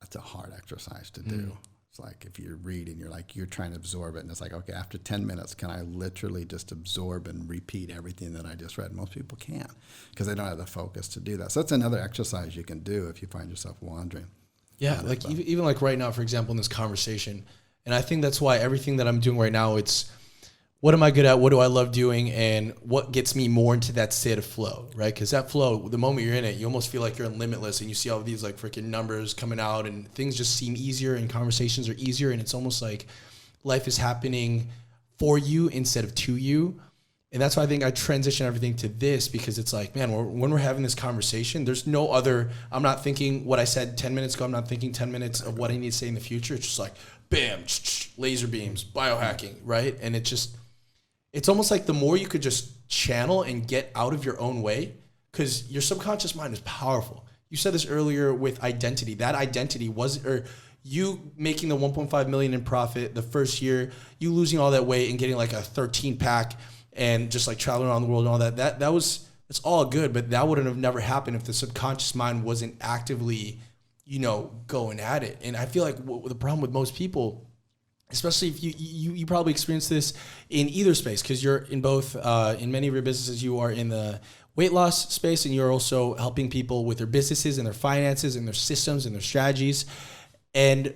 That's a hard exercise to do. It's like if you're reading, you're trying to absorb it. And it's like, okay, after 10 minutes, can I literally just absorb and repeat everything that I just read? Most people can't because they don't have the focus to do that. So that's another exercise you can do if you find yourself wandering. Yeah, like even like right now, for example, in this conversation, and I think that's why everything that I'm doing right now, it's what am I good at? What do I love doing? And what gets me more into that state of flow, right? Because that flow, the moment you're in it, you almost feel like you're in Limitless and you see all these like freaking numbers coming out and things just seem easier and conversations are easier. And it's almost like life is happening for you instead of to you. And that's why I think I transition everything to this, because it's like, man, when we're having this conversation, there's no other, I'm not thinking what I said 10 minutes ago. I'm not thinking 10 minutes of what I need to say in the future. It's just like, bam, laser beams, biohacking, right? And it's almost like the more you could just channel and get out of your own way, because your subconscious mind is powerful. You said this earlier with identity. That identity was, or you making the 1.5 million in profit the first year, you losing all that weight and getting like a 13 pack and just like traveling around the world and all that. That was, it's all good, but that wouldn't have never happened if the subconscious mind wasn't actively, going at it. And I feel like the problem with most people, especially if you probably experience this in either space, because you're in both, in many of your businesses, you are in the weight loss space and you're also helping people with their businesses and their finances and their systems and their strategies. And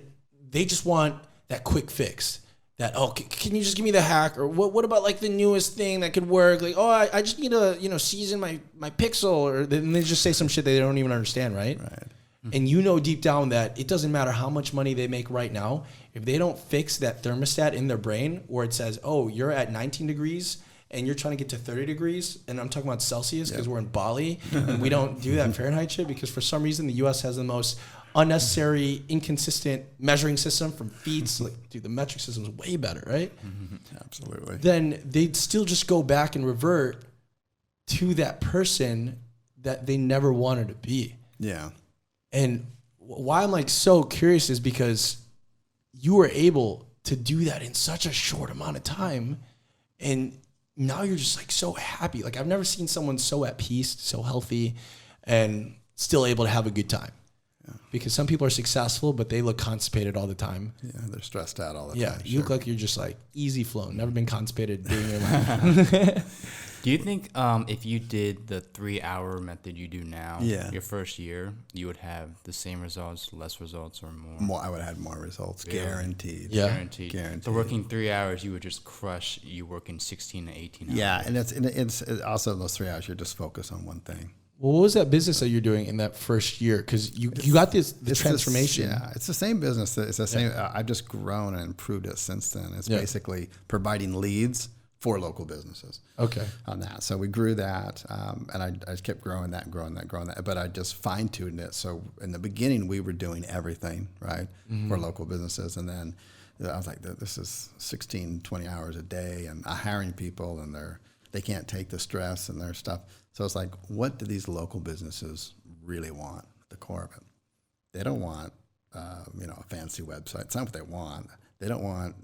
they just want that quick fix. That, can you just give me the hack? Or what about like the newest thing that could work? Like, I just need to, season my pixel, or then they just say some shit they don't even understand, right? Right. And deep down that it doesn't matter how much money they make right now, if they don't fix that thermostat in their brain where it says, you're at 19 degrees and you're trying to get to 30 degrees, and I'm talking about Celsius because we're in Bali and we don't do that Fahrenheit shit because for some reason the US has the most unnecessary, inconsistent measuring system from feet. Like, dude, the metric system is way better, right? Absolutely. Then they'd still just go back and revert to that person that they never wanted to be. Yeah. And why I'm like so curious is because you were able to do that in such a short amount of time. And now you're just like so happy. Like I've never seen someone so at peace, so healthy, and still able to have a good time. Yeah. Because some people are successful, but they look constipated all the time. Yeah, they're stressed out all the time. Yeah, you look like you're just like easy flow, never been constipated during your life. Do you think if you did the 3-hour method you do now, your first year, you would have the same results, less results, or more? I would have had more results, guaranteed. Yeah. Guaranteed. So working 3 hours, you would just crush you working 16 to 18 hours. Yeah, and it's also those 3 hours, you're just focused on one thing. Well, what was that business that you're doing in that first year? Because you got the transformation. It's the same business. It's the same. I've just grown and improved it since then. It's basically providing leads for local businesses. Okay. On that. So we grew that, and I just kept growing that. But I just fine-tuned it. So in the beginning, we were doing everything, right, for local businesses. And then I was like, this is 16, 20 hours a day, and I'm hiring people, and they can't take the stress and their stuff. So it's like, what do these local businesses really want at the core of it? They don't want, a fancy website. It's not what they want. They don't want,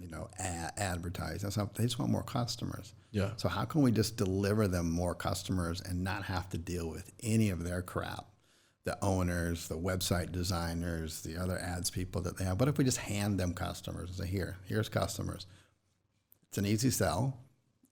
advertising. They just want more customers. Yeah. So how can we just deliver them more customers and not have to deal with any of their crap? The owners, the website designers, the other ads people that they have. What if we just hand them customers and say, here's customers? It's an easy sell.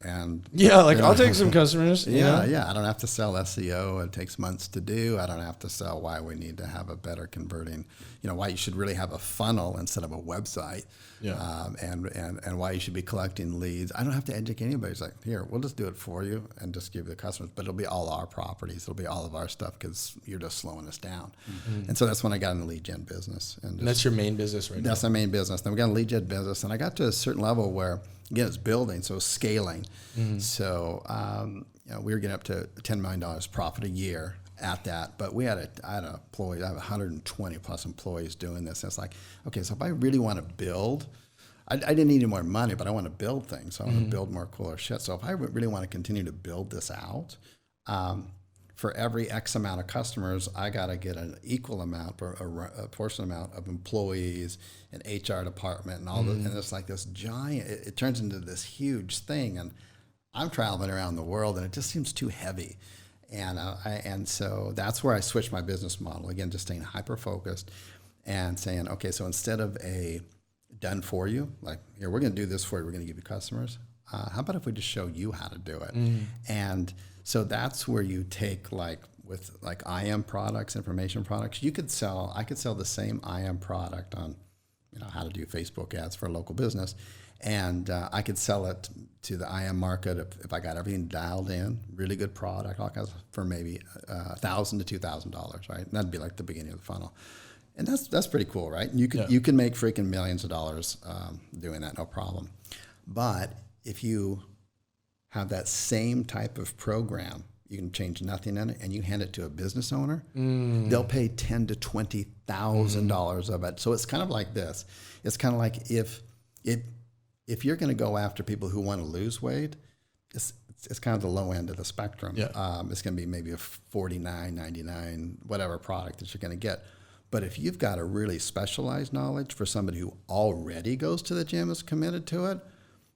And I'll take some customers. Yeah. I don't have to sell SEO. It takes months to do. I don't have to sell why we need to have a better converting, why you should really have a funnel instead of a website. Yeah. And why you should be collecting leads. I don't have to educate anybody. It's like, here, we'll just do it for you and just give you the customers. But it'll be all our properties. It'll be all of our stuff because you're just slowing us down. Mm-hmm. And so that's when I got in the lead gen business. And that's your main business right now? That's my main business. Then we got in the lead gen business. And I got to a certain level where, again, it's building, so scaling. Mm-hmm. So we were getting up to $10 million profit a year at that. But I had employees. I have 120 plus employees doing this. And it's like, okay, so if I really want to build, I didn't need any more money, but I want to build things. So I want to build more cooler shit. So if I really want to continue to build this out, for every X amount of customers, I got to get an equal amount or a portion amount of employees and HR department and all this. And it's like this giant, it turns into this huge thing. And I'm traveling around the world and it just seems too heavy. And so that's where I switched my business model. Again, just staying hyper-focused and saying, okay, so instead of a done for you. Like, here, we're going to do this for you. We're going to give you customers. How about if we just show you how to do it? And so that's where you take, like, with like IM products, information products, I could sell the same IM product on, how to do Facebook ads for a local business. And I could sell it to the IM market if I got everything dialed in, really good product, all kinds, for maybe $1,000 to $2,000, right? And that'd be like the beginning of the funnel. And that's pretty cool, right? And you can make freaking millions of dollars doing that, no problem. But if you have that same type of program, you can change nothing in it, and you hand it to a business owner, they'll pay $10,000 to $20,000 of it. So it's kind of like this. It's kind of like if you're going to go after people who want to lose weight, it's kind of the low end of the spectrum. Yeah. It's going to be maybe a $49.99 whatever product that you're going to get. But if you've got a really specialized knowledge for somebody who already goes to the gym, is committed to it,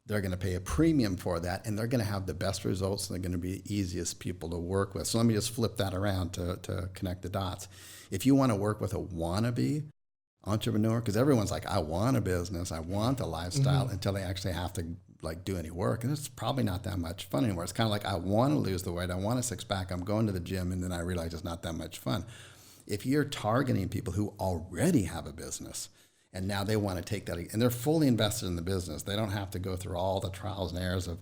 they're going to pay a premium for that, and they're going to have the best results, and they're going to be the easiest people to work with. So let me just flip that around to connect the dots. If you want to work with a wannabe entrepreneur, because everyone's like, I want a business, I want a lifestyle, until they actually have to like do any work, and it's probably not that much fun anymore. It's kind of like, I want to lose the weight, I want a six pack, I'm going to the gym, and then I realize it's not that much fun. If you're targeting people who already have a business, and now they want to take that, and they're fully invested in the business, they don't have to go through all the trials and errors of,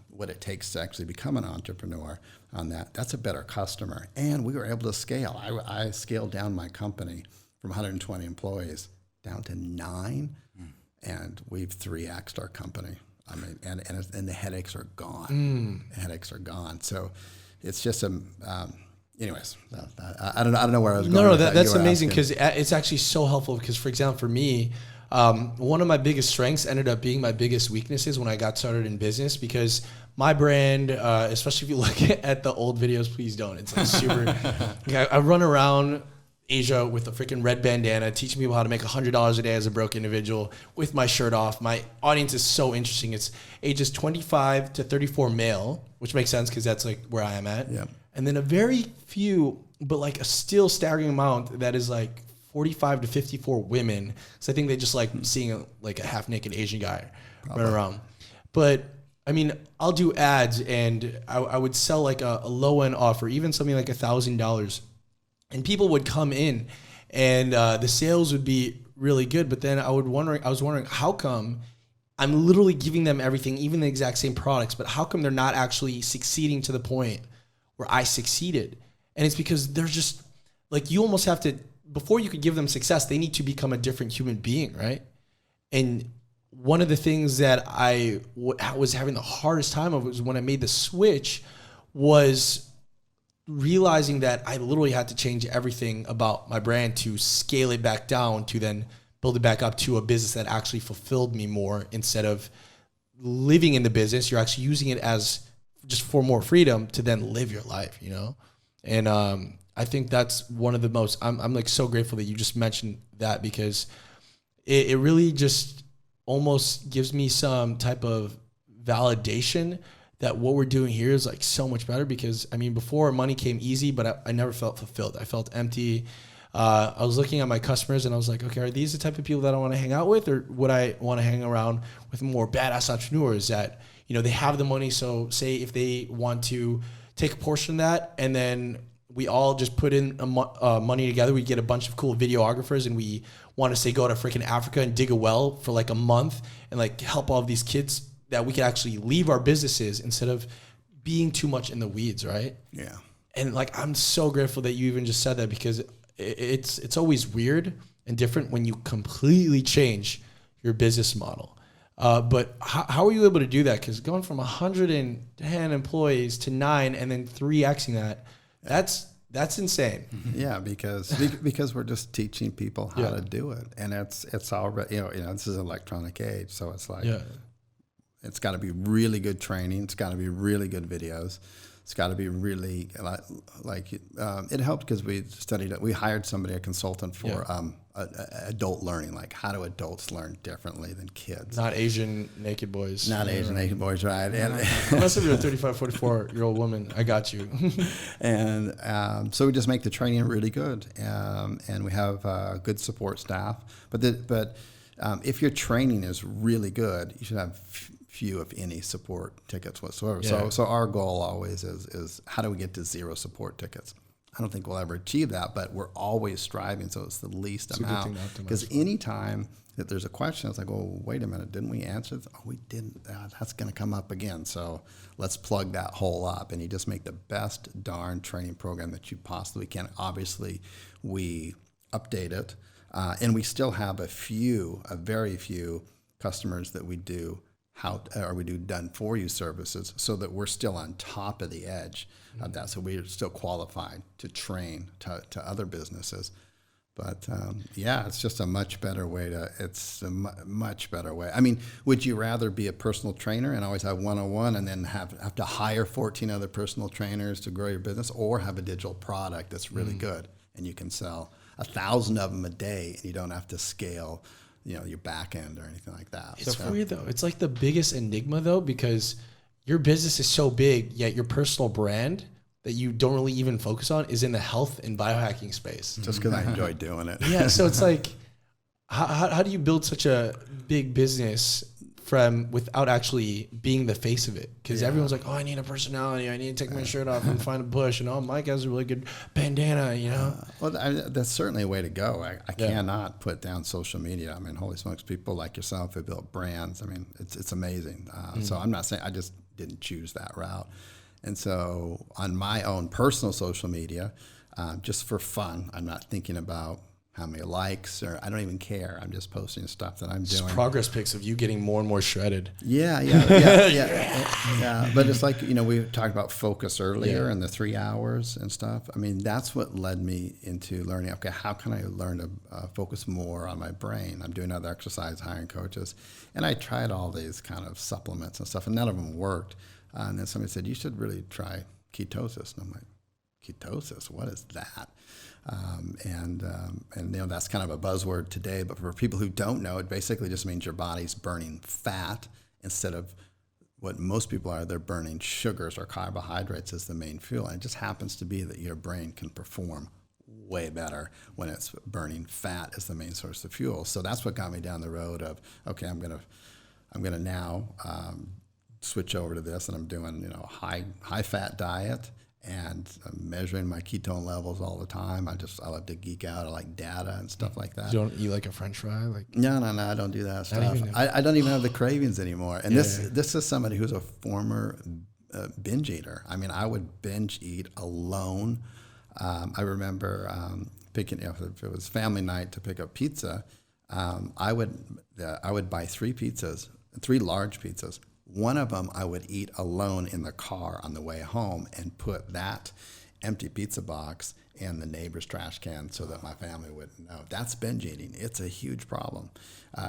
what it takes to actually become an entrepreneur on that. That's a better customer. And we were able to scale. I scaled down my company from 120 employees down to 9, and we've 3x'd our company. I mean, and the headaches are gone. The headaches are gone. So it's just anyways, I don't know where I was going. No, that's amazing, because it's actually so helpful. Because, for example, for me, one of my biggest strengths ended up being my biggest weaknesses when I got started in business, because my brand, especially if you look at the old videos, please don't. It's like super. I run around Asia with a freaking red bandana, teaching people how to make $100 a day as a broke individual with my shirt off. My audience is so interesting. It's ages 25 to 34 male, which makes sense because that's like where I am at. Yeah. And then a very few, but like a still staggering amount that is like 45 to 54 women. So I think they just like seeing a half naked Asian guy run around. But I mean, I'll do ads, and I would sell like a low end offer, even something like $1,000. And people would come in, and the sales would be really good. But then I was wondering, how come I'm literally giving them everything, even the exact same products, but how come they're not actually succeeding to the point where I succeeded? And it's because they're just like, you almost have to, before you could give them success, they need to become a different human being, right? And one of the things that I was having the hardest time of was when I made the switch, was realizing that I literally had to change everything about my brand to scale it back down, to then build it back up to a business that actually fulfilled me more. Instead of living in the business, you're actually using it as just for more freedom to then live your life, And I think that's one of the most, I'm like so grateful that you just mentioned that, because it really just almost gives me some type of validation that what we're doing here is like so much better. Because I mean, before, money came easy, but I never felt fulfilled. I felt empty. I was looking at my customers, and I was like, okay, are these the type of people that I want to hang out with, or would I want to hang around with more badass entrepreneurs that, they have the money? So say if they want to take a portion of that, and then we all just put in money together, we get a bunch of cool videographers, and we want to say go to freaking Africa and dig a well for like a month and like help all of these kids, that we could actually leave our businesses instead of being too much in the weeds, right? Yeah. And like, I'm so grateful that you even just said that, because it's always weird and different when you completely change your business model. But how are you able to do that? Because going from 110 employees to 9 and then 3xing that, that's insane. Yeah, because we're just teaching people how to do it, and it's already this is an electronic age, so it's like it's got to be really good training, it's got to be really good videos, it's got to be really it helped because we studied it. We hired somebody, a consultant for adult learning, like how do adults learn differently than kids? Not Asian naked boys. Not Asian naked boys, right? And unless if you're a 35, 44-year-old woman, I got you. And so we just make the training really good, and we have good support staff. But if your training is really good, you should have few, if any, support tickets whatsoever. Yeah. So our goal always is how do we get to 0 support tickets? I don't think we'll ever achieve that, but we're always striving, so it's the least amount. Because anytime that there's a question, it's like, well, wait a minute, didn't we answer this? Oh, we didn't. That's going to come up again. So let's plug that hole up, and you just make the best darn training program that you possibly can. Obviously, we update it, and we still have a very few customers that we do done for you services, so that we're still on top of the edge of that. So we're still qualified to train to other businesses. But it's just a much better way much better way. I mean, would you rather be a personal trainer and always have 101 and then have to hire 14 other personal trainers to grow your business, or have a digital product that's really good and you can sell 1,000 of them a day and you don't have to scale your back end or anything like that? It's weird though. It's like the biggest enigma though, because your business is so big, yet your personal brand that you don't really even focus on is in the health and biohacking space. Just because I enjoy doing it. Yeah. So it's like, how do you build such a big business without actually being the face of it? Because everyone's like, oh, I need a personality. I need to take my shirt off and find a bush. And oh, Mike has a really good bandana, Well, that's certainly a way to go. I cannot put down social media. I mean, holy smokes, people like yourself have built brands. I mean, it's amazing. So I'm not saying, I just didn't choose that route. And so on my own personal social media, just for fun, I'm not thinking about how many likes, or I don't even care. I'm just posting stuff that I'm doing. Progress pics of you getting more and more shredded. Yeah. But it's like, we talked about focus earlier and the 3 hours and stuff. I mean, that's what led me into learning, okay, how can I learn to focus more on my brain? I'm doing other exercise, hiring coaches. And I tried all these kind of supplements and stuff, and none of them worked. And then somebody said, you should really try ketosis. And I'm like, ketosis? What is that? And that's kind of a buzzword today, but for people who don't know, it basically just means your body's burning fat instead of what most people are. They're burning sugars or carbohydrates as the main fuel. And it just happens to be that your brain can perform way better when it's burning fat as the main source of fuel. So that's what got me down the road of, okay, I'm gonna now switch over to this, and I'm doing high fat diet, and I'm measuring my ketone levels all the time. I love to geek out. I like data and stuff like that. You don't eat like a French fry? No, I don't do that stuff. I don't even have the cravings anymore. And this is somebody who's a former binge eater. I mean, I would binge eat alone. I remember picking, if it was family night, to pick up pizza. I would buy 3 large pizzas. One of them I would eat alone in the car on the way home, and put that empty pizza box in the neighbor's trash can so that my family wouldn't know. That's binge eating. It's a huge problem.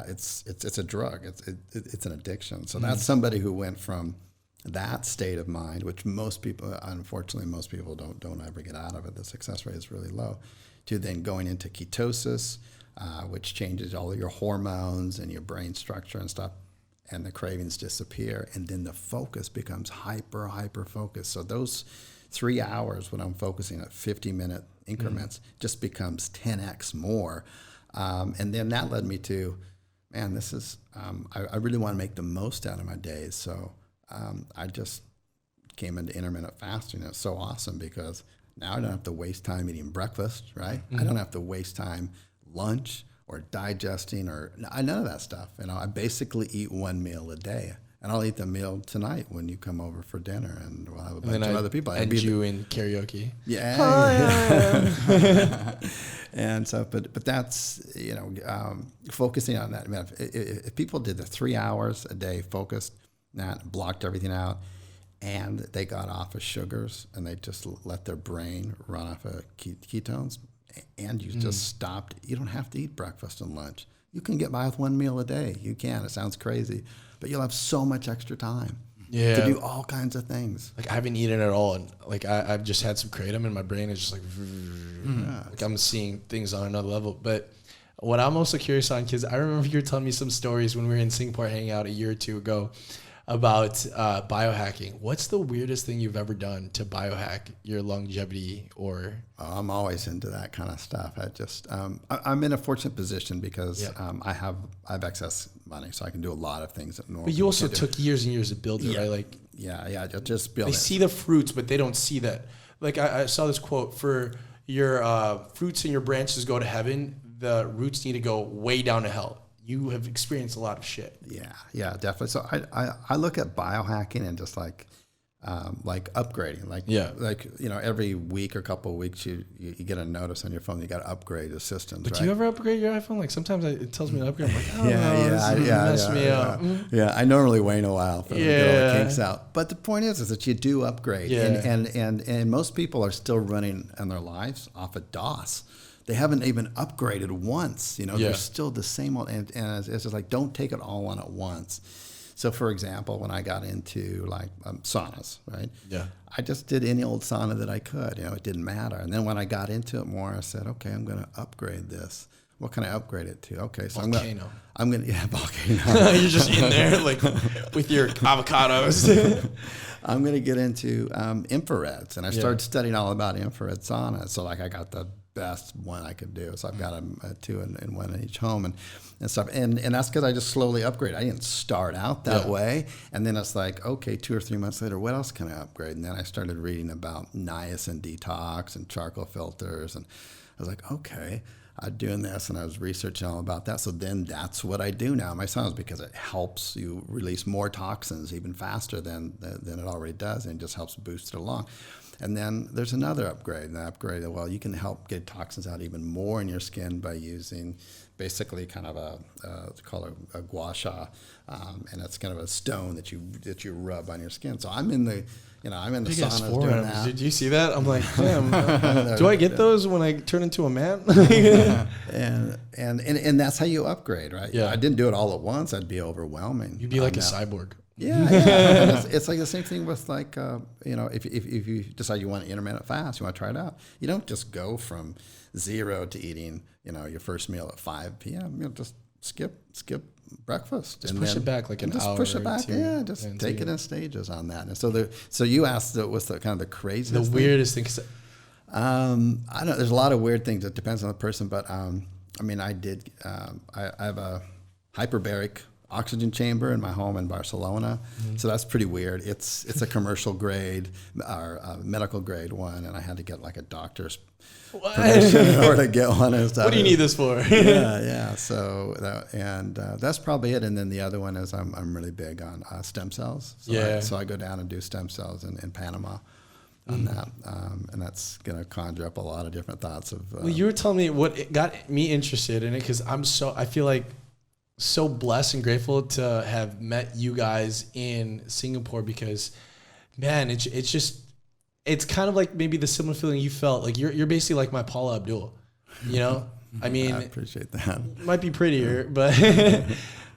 It's a drug. It's an addiction. So that's somebody who went from that state of mind, which unfortunately most people don't ever get out of it. The success rate is really low, to then going into ketosis, which changes all of your hormones and your brain structure and stuff. And the cravings disappear, and then the focus becomes hyper focused. So those 3 hours when I'm focusing at 50-minute increments just becomes 10x more. And then that led me to, man, this is, I really want to make the most out of my days. So I just came into intermittent fasting. It's so awesome because now I don't have to waste time eating breakfast, right? I don't have to waste time lunch or digesting or none of that stuff. I basically eat 1 meal a day, and I'll eat the meal tonight when you come over for dinner, and we'll have a bunch of other people. And you in karaoke. Yeah. And so, but that's, focusing on that. I mean, if people did the 3 hours a day, focused, blocked everything out, and they got off of sugars, and they just let their brain run off of ketones, and you just stopped. You don't have to eat breakfast and lunch. You can get by with 1 meal a day. You can. It sounds crazy, but you'll have so much extra time to do all kinds of things. I haven't eaten at all, and I've just had some kratom, and my brain is just I'm seeing things on another level. But what I'm also curious on, because I remember you were telling me some stories when we were in Singapore hanging out a year or two ago, about biohacking. What's the weirdest thing you've ever done to biohack your longevity? Or I'm always into that kind of stuff. I'm in a fortunate position because I have excess money, so I can do a lot of things that normal. But you also took years and years to build it, right? Like just build. They see the fruits, but they don't see that. Like I saw this quote: for your fruits and your branches go to heaven, the roots need to go way down to hell. You have experienced a lot of shit. Yeah, definitely. So I look at biohacking and just like upgrading, every week or couple of weeks you get a notice on your phone you got to upgrade the systems. But right? do you ever upgrade your iPhone? Like sometimes it tells me to upgrade. I'm like, oh mess me up. Yeah, I normally wait a while for get all the kinks out. But the point is that you do upgrade, and most people are still running in their lives off of DOS. They haven't even upgraded once. They're still the same old. And it's just like, don't take it all on at once. So, for example, when I got into saunas, right? Yeah. I just did any old sauna that I could. It didn't matter. And then when I got into it more, I said, okay, I'm going to upgrade this. What can I upgrade it to? Okay, so volcano. Volcano. You're just in there with your avocados. I'm going to get into infrareds, and I started studying all about infrared sauna. So I got the best one I could do. So I've got two in one in each home and stuff. And that's because I just slowly upgrade. I didn't start out that way. And then it's like, okay, 2 or 3 months later, what else can I upgrade? And then I started reading about niacin detox and charcoal filters. And I was like, okay, I'm doing this. And I was researching all about that. So then that's what I do now. My saunas, because it helps you release more toxins even faster than it already does. And it just helps boost it along. And then there's another upgrade. And the upgrade, you can help get toxins out even more in your skin by using basically kind of it's called a gua sha, and it's kind of a stone that you rub on your skin. So I'm in the saunas doing that. Did you see that? I'm like, damn. Do I get those when I turn into a man? and that's how you upgrade, right? Yeah. I didn't do it all at once. That'd be overwhelming. You'd be like a cyborg. Yeah. It's like the same thing with if you decide you want intermittent fast, you want to try it out. You don't just go from 0 to eating, your first meal at 5 p.m. Just skip breakfast. Just push it back like an hour. Just push it back. Yeah, just take it in stages on that. And so you asked what's the kind of the craziest the weirdest thing. I don't know. There's a lot of weird things. It depends on the person, but I have a hyperbaric oxygen chamber in my home in Barcelona. So that's pretty weird. It's a commercial grade or medical grade one, and I had to get like a doctor's permission in order to get one and stuff. What do you need this for? yeah. So that's probably it. And then the other one is I'm really big on stem cells. So I go down and do stem cells in Panama on that, and that's gonna conjure up a lot of different thoughts of. Well, you were telling me what got me interested in it because I feel like so blessed and grateful to have met you guys in Singapore because, man, it's kind of like maybe the similar feeling you felt. Like you're basically like my Paula Abdul, I mean, I appreciate that. Might be prettier, but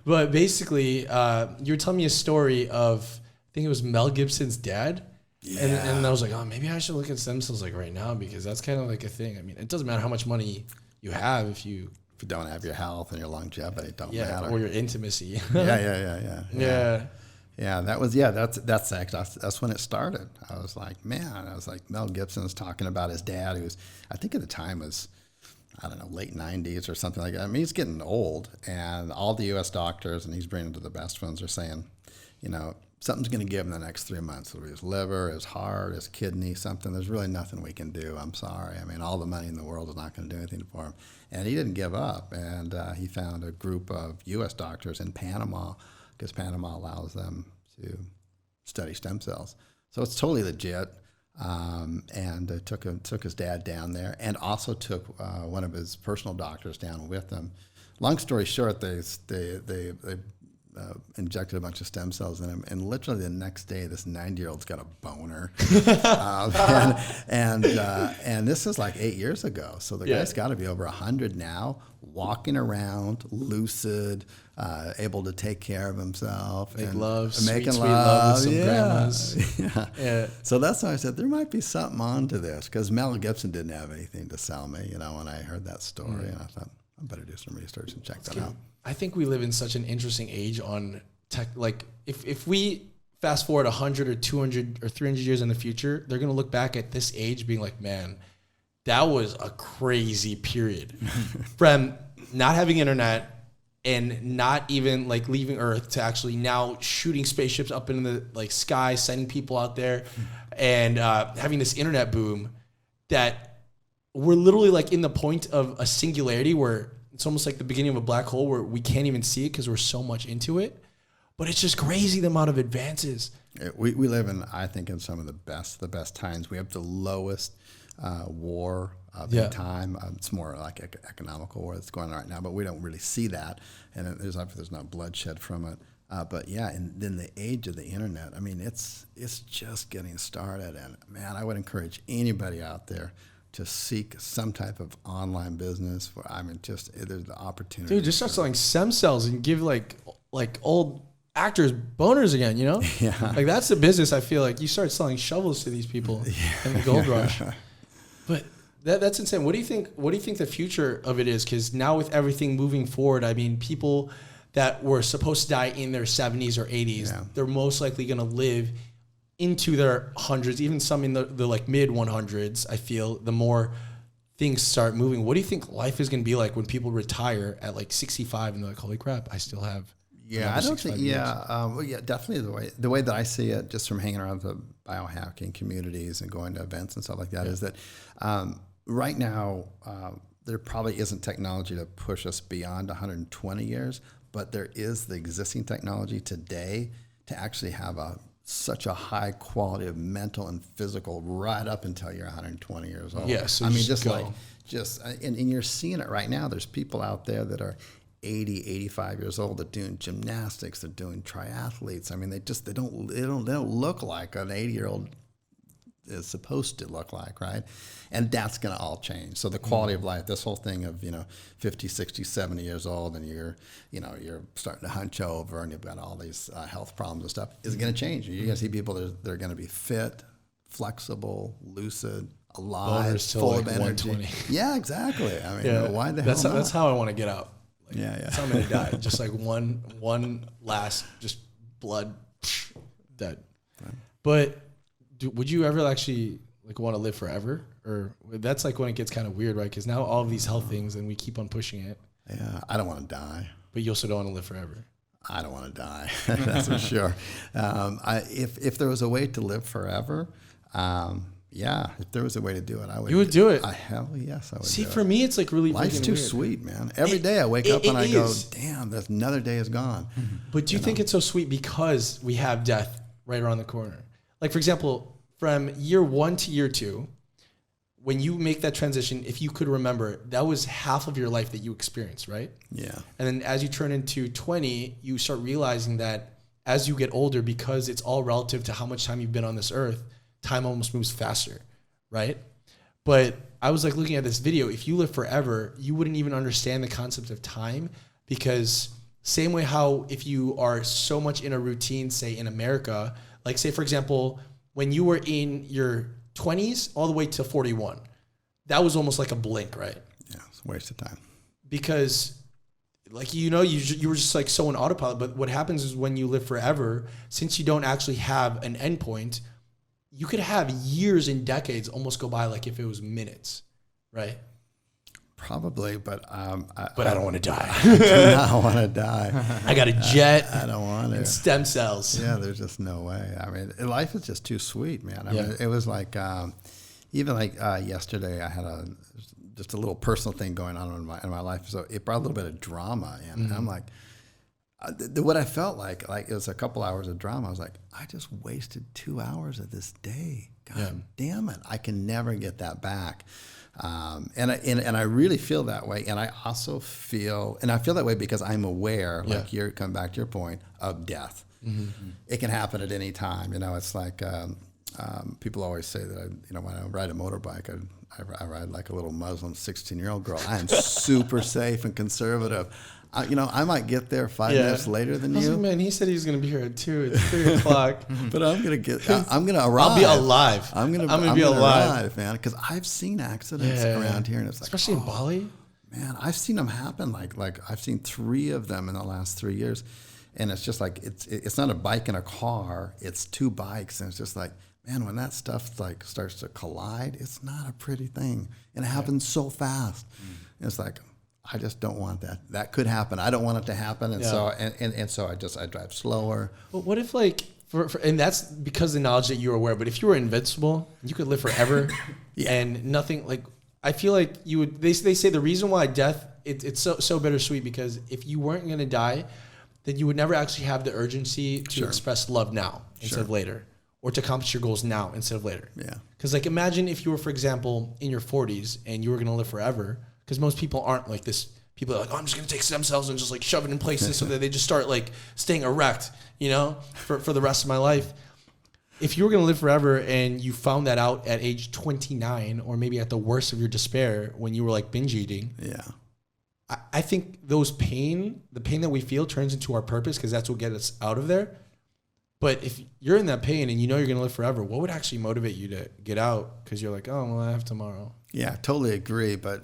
but basically, you were telling me a story of I think it was Mel Gibson's dad. Yeah. And I was like, oh, maybe I should look at stem cells like right now because that's kind of like a thing. I mean, it doesn't matter how much money you have if you don't have your health and your longevity, it don't matter. Or your intimacy. Yeah. That's when it started. I was like, Mel Gibson's talking about his dad, who's, I think at the time was, I don't know, late 90s or something like that. I mean, he's getting old, and all the U.S. doctors, and he's bringing to the best ones, are saying, something's going to give him the next 3 months. It'll be his liver, his heart, his kidney, something. There's really nothing we can do. I'm sorry. I mean, all the money in the world is not going to do anything for him. And he didn't give up. And he found a group of U.S. doctors in Panama, because Panama allows them to study stem cells. So it's totally legit. And took his dad down there, and also took one of his personal doctors down with him. Long story short, they injected a bunch of stem cells in him, and literally the next day, this 90-year-old's got a boner. And this is like 8 years ago, so the guy's got to be over 100 now, walking around, lucid, able to take care of himself, making sweet love with some grandmas. Yeah. So that's why I said there might be something on to this, because Mel Gibson didn't have anything to sell me, when I heard that story, and I thought I better do some research and check that out. I think we live in such an interesting age on tech, like if we fast forward 100 or 200 or 300 years in the future, they're going to look back at this age being like, man, that was a crazy period. From not having internet and not even like leaving Earth to actually now shooting spaceships up in the like sky, sending people out there, and having this internet boom that we're literally like in the point of a singularity where it's almost like the beginning of a black hole where we can't even see it because we're so much into it. But it's just crazy the amount of advances. We live in, I think, in some of the best times. We have the lowest war of the time. It's more like economical war that's going on right now, but we don't really see that, and there's not bloodshed from it. But yeah, and then the age of the internet. I mean, it's just getting started, and man, I would encourage anybody out there to seek some type of online business. There's the opportunity. Dude, just start selling stem cells and give like old actors boners again, you know? Yeah. Like that's the business. I feel like you start selling shovels to these people in the gold rush. But that's insane. What do you think the future of it is? Because now with everything moving forward, I mean, people that were supposed to die in their 70s or 80s, they're most likely going to live into their hundreds, even some in the like mid 100s. I feel the more things start moving. What do you think life is going to be like when people retire at like 65 and they're like, holy crap, I still have. Yeah, I don't think. Definitely the way that I see it, just from hanging around the biohacking communities and going to events and stuff like that, is that right now there probably isn't technology to push us beyond 120 years, but there is the existing technology today to actually have such a high quality of mental and physical right up until you're 120 years old. Yeah, so I mean, and you're seeing it right now. There's people out there that are 80, 85 years old. They're doing gymnastics. They're doing triathletes. I mean, they don't look like an 80-year-old is supposed to look like, right? And that's going to all change. So the quality of life, this whole thing of 50, 60, 70 years old, and you're starting to hunch over, and you've got all these health problems and stuff, is going to change. You're going to see people that are going to be fit, flexible, lucid, alive, full of energy. Yeah, dead. I mean, why the hell not? That's how I want to get out. Like, That's how I'm gonna die. Just like one last just blood dead. Right. But would you ever actually like want to live forever? Or that's like when it gets kind of weird, right? Because now all of these health things and we keep on pushing it. Yeah, I don't want to die. But you also don't want to live forever. I don't want to die. That's for sure. If there was a way to live forever, if there was a way to do it, I would. You would do it. Hell yes, I would. See, for me, it's like really. Life's too sweet, man. Every day I wake up and I go, "Damn, that's another day is gone." But do you think it's so sweet because we have death right around the corner? Like, for example, from year 1 to year 2, when you make that transition, if you could remember, that was half of your life that you experienced, right? Yeah. And then as you turn into 20, you start realizing that as you get older, because it's all relative to how much time you've been on this earth, time almost moves faster, right? But I was like looking at this video. If you live forever, you wouldn't even understand the concept of time, because same way how if you are so much in a routine, say in America, like say, for example, when you were in your 20s all the way to 41, that was almost like a blink, right? Yeah, it's a waste of time. Because like, you were just like so on autopilot. But what happens is when you live forever, since you don't actually have an endpoint, you could have years and decades almost go by like if it was minutes, right? Probably, but I don't want to die. I do not want to die. I got a jet. I don't want it. And stem cells. Yeah, there's just no way. I mean, life is just too sweet, man. I mean, it was like even like yesterday, I had just a little personal thing going on in my life, so it brought a little bit of drama in. And I'm like, what I felt like it was a couple hours of drama. I was like, I just wasted 2 hours of this day. God damn it! I can never get that back. And I really feel that way. And I also feel that way because I'm aware, like you're come back to your point, of death. Mm-hmm. It can happen at any time. It's like people always say that when I ride a motorbike, I ride like a little Muslim 16-year-old girl. I am super safe and conservative. I might get there 5 minutes later than you. Like, man, he said he was going to be here at 2. It's 3 o'clock. But I'm going to arrive. I'll be alive. I'm going to be alive, man. Because I've seen accidents around here, and it's like, especially in Bali. Man, I've seen them happen. Like I've seen 3 of them in the last 3 years, And it's just like, it's not a bike and a car, it's two bikes. And it's just like, man, when that stuff like starts to collide, it's not a pretty thing. And it happens so fast. And it's like, I just don't want that. That could happen. I don't want it to happen. And so I drive slower. But what if like, and that's because the knowledge that you're aware, but if you were invincible, you could live forever and nothing, like, I feel like you would, they say the reason why death, it's so bittersweet, because if you weren't going to die, then you would never actually have the urgency to express love now instead of later, or to accomplish your goals now instead of later. Yeah. Because like, imagine if you were, for example, in your 40s and you were going to live forever, because most people aren't like this. People are like, oh, I'm just going to take stem cells and just like shove it in places so that they just start like staying erect, you know, for the rest of my life. If you were going to live forever and you found that out at age 29, or maybe at the worst of your despair when you were like binge eating. Yeah. I think the pain that we feel turns into our purpose, because that's what gets us out of there. But if you're in that pain and you know you're going to live forever, what would actually motivate you to get out? Because you're like, oh, well, I have tomorrow. Yeah, totally agree. But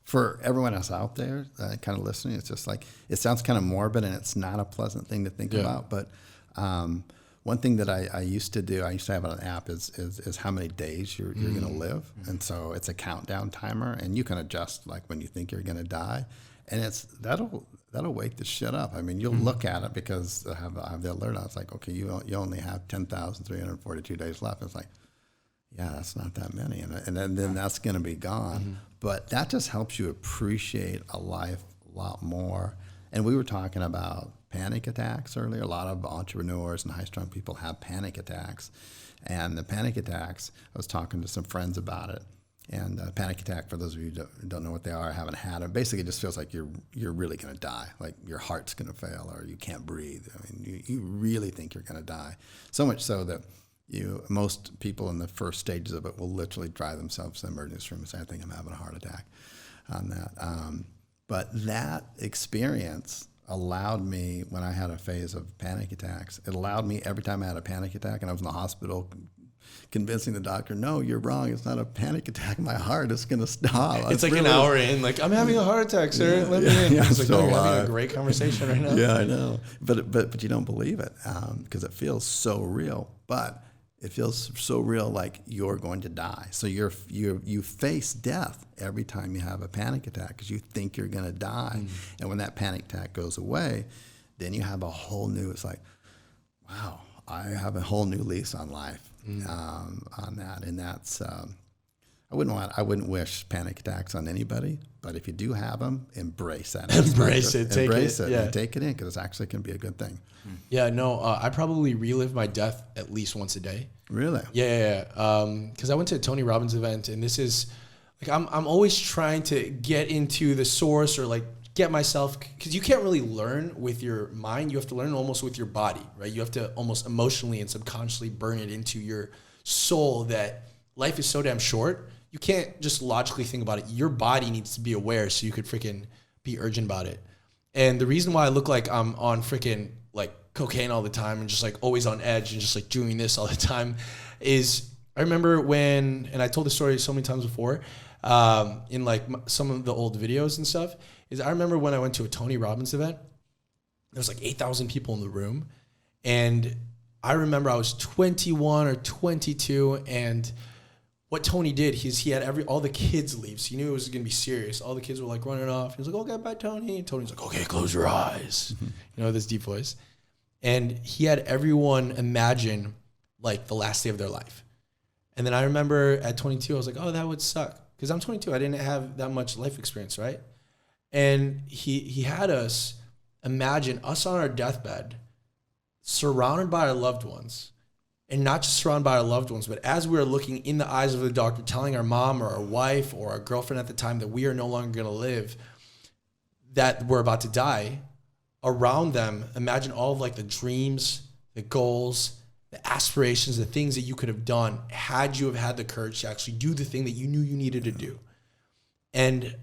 for everyone else out there kind of listening, it's just like, it sounds kind of morbid and it's not a pleasant thing to think about. But one thing that I used to do, I used to have an app, is how many days you're going to live. And so it's a countdown timer, and you can adjust like when you think you're going to die. And that'll wake the shit up. I mean, you'll look at it, because I have the alert on. It's like, okay, you only have 10,342 days left. It's like, yeah, that's not that many. And then that's going to be gone. But that just helps you appreciate a life a lot more. And we were talking about panic attacks earlier. A lot of entrepreneurs and high-strung people have panic attacks. And the panic attacks, I was talking to some friends about it. And a panic attack, for those of you who don't know what they are, haven't had it, basically it just feels like you're really going to die, like your heart's going to fail or you can't breathe. I mean, you really think you're going to die. So much so that most people in the first stages of it will literally drive themselves to the emergency room and say, I think I'm having a heart attack on that. But that experience allowed me, when I had a phase of panic attacks, it allowed me every time I had a panic attack and I was in the hospital convincing the doctor, no, you're wrong. It's not a panic attack. My heart is going to stop. It's like really, an hour in, like, I'm having a heart attack, sir. Let me in. It's like, we're having a great conversation right now. Yeah, I know. But you don't believe it because it feels so real. But it feels so real, like you're going to die. So you face death every time you have a panic attack because you think you're going to die. And when that panic attack goes away, then you have a whole new, it's like, wow, I have a whole new lease on life. On that, and that's I wouldn't wish panic attacks on anybody, but if you do have them, embrace that. Embrace it, and take it in, because it actually can be a good thing. Yeah, no, I probably relive my death at least once a day. Really? Yeah. Because I went to a Tony Robbins event, and this is like I'm always trying to get into the source, or like get myself, because you can't really learn with your mind. You have to learn almost with your body, right? You have to almost emotionally and subconsciously burn it into your soul that life is so damn short. You can't just logically think about it. Your body needs to be aware so you could freaking be urgent about it. And the reason why I look like I'm on freaking like cocaine all the time and just like always on edge and just like doing this all the time is, I remember when, and I told the story so many times before, in like some of the old videos and stuff, is I remember when I went to a Tony Robbins event, there was like 8,000 people in the room. And I remember I was 21 or 22, and what Tony did, he had all the kids leave. So he knew it was going to be serious. All the kids were like running off. He was like, okay, bye, Tony. And Tony's like, okay, close your eyes. You know, this deep voice. And he had everyone imagine like the last day of their life. And then I remember at 22, I was like, oh, that would suck. Because I'm 22. I didn't have that much life experience, right? And he had us imagine us on our deathbed, surrounded by our loved ones. And not just surrounded by our loved ones, but as we were looking in the eyes of the doctor, telling our mom or our wife or our girlfriend at the time that we are no longer going to live, that we're about to die, around them, imagine all of like the dreams, the goals, the aspirations, the things that you could have done had you have had the courage to actually do the thing that you knew you needed to do. And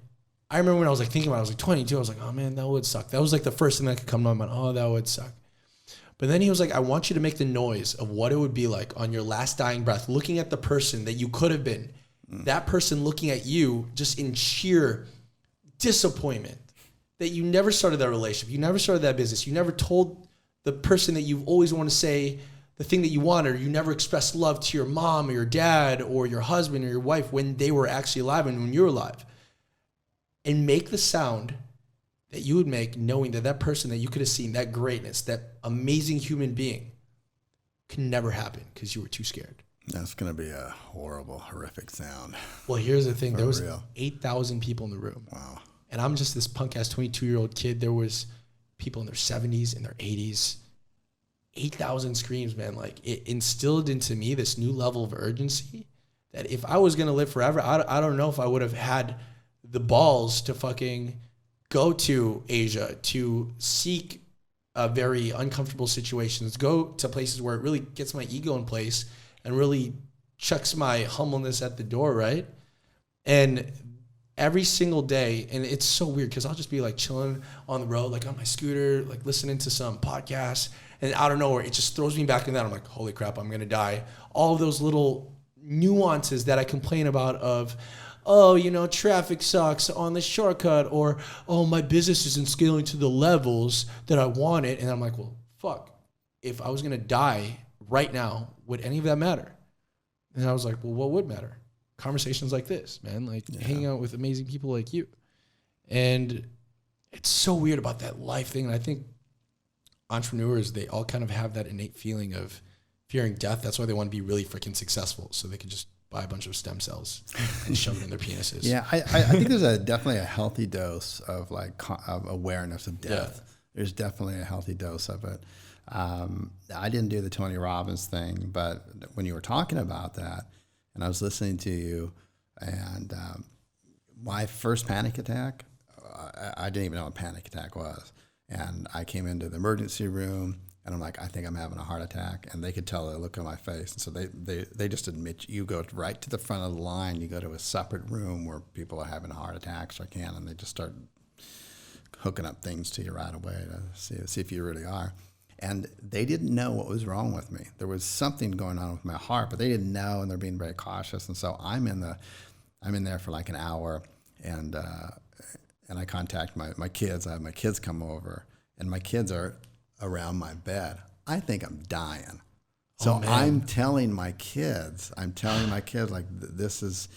I remember when I was like thinking about it, I was like 22, I was like, oh man, that would suck. That was like the first thing that could come to my mind. Oh, that would suck. But then he was like, I want you to make the noise of what it would be like on your last dying breath, looking at the person that you could have been, that person looking at you just in sheer disappointment that you never started that relationship, you never started that business, you never told the person that you've always wanted to say the thing that you wanted, or you never expressed love to your mom or your dad or your husband or your wife when they were actually alive and when you were alive. And make the sound that you would make knowing that that person that you could have seen, that greatness, that amazing human being, can never happen because you were too scared. That's going to be a horrible, horrific sound. Well, here's the thing. There was 8,000 people in the room. Wow. And I'm just this punk-ass 22-year-old kid. There was people in their 70s, in their 80s. 8,000 screams, man. Like, it instilled into me this new level of urgency that if I was going to live forever, I don't know if I would have had the balls to fucking go to Asia, to seek very uncomfortable situations, go to places where it really gets my ego in place and really chucks my humbleness at the door, right? And every single day, and it's so weird because I'll just be like chilling on the road, like on my scooter, like listening to some podcasts, and out of nowhere, it just throws me back in that. I'm like, holy crap, I'm going to die. All of those little nuances that I complain about of, oh, you know, traffic sucks on the shortcut, or, oh, my business isn't scaling to the levels that I want it. And I'm like, well, fuck, if I was going to die right now, would any of that matter? And I was like, well, what would matter? Conversations like this, man, like hanging out with amazing people like you. And it's so weird about that life thing. And I think entrepreneurs, they all kind of have that innate feeling of fearing death. That's why they want to be really freaking successful, so they can just buy a bunch of stem cells and shove it in their penises. Yeah, I think there's definitely a healthy dose of of awareness of death. Yeah. There's definitely a healthy dose of it. I didn't do the Tony Robbins thing, but when you were talking about that, and I was listening to you, and my first panic attack, I didn't even know what a panic attack was. And I came into the emergency room, and I'm like, I think I'm having a heart attack. And they could tell the look on my face. And so they just admit you go right to the front of the line. You go to a separate room where people are having heart attacks or can, and they just start hooking up things to you right away to see if you really are. And they didn't know what was wrong with me. There was something going on with my heart, but they didn't know, and they're being very cautious. And so I'm in there for like an hour, and I contact my kids. I have my kids come over, and my kids are around my bed. I think I'm dying. So I'm telling my kids, like, this is,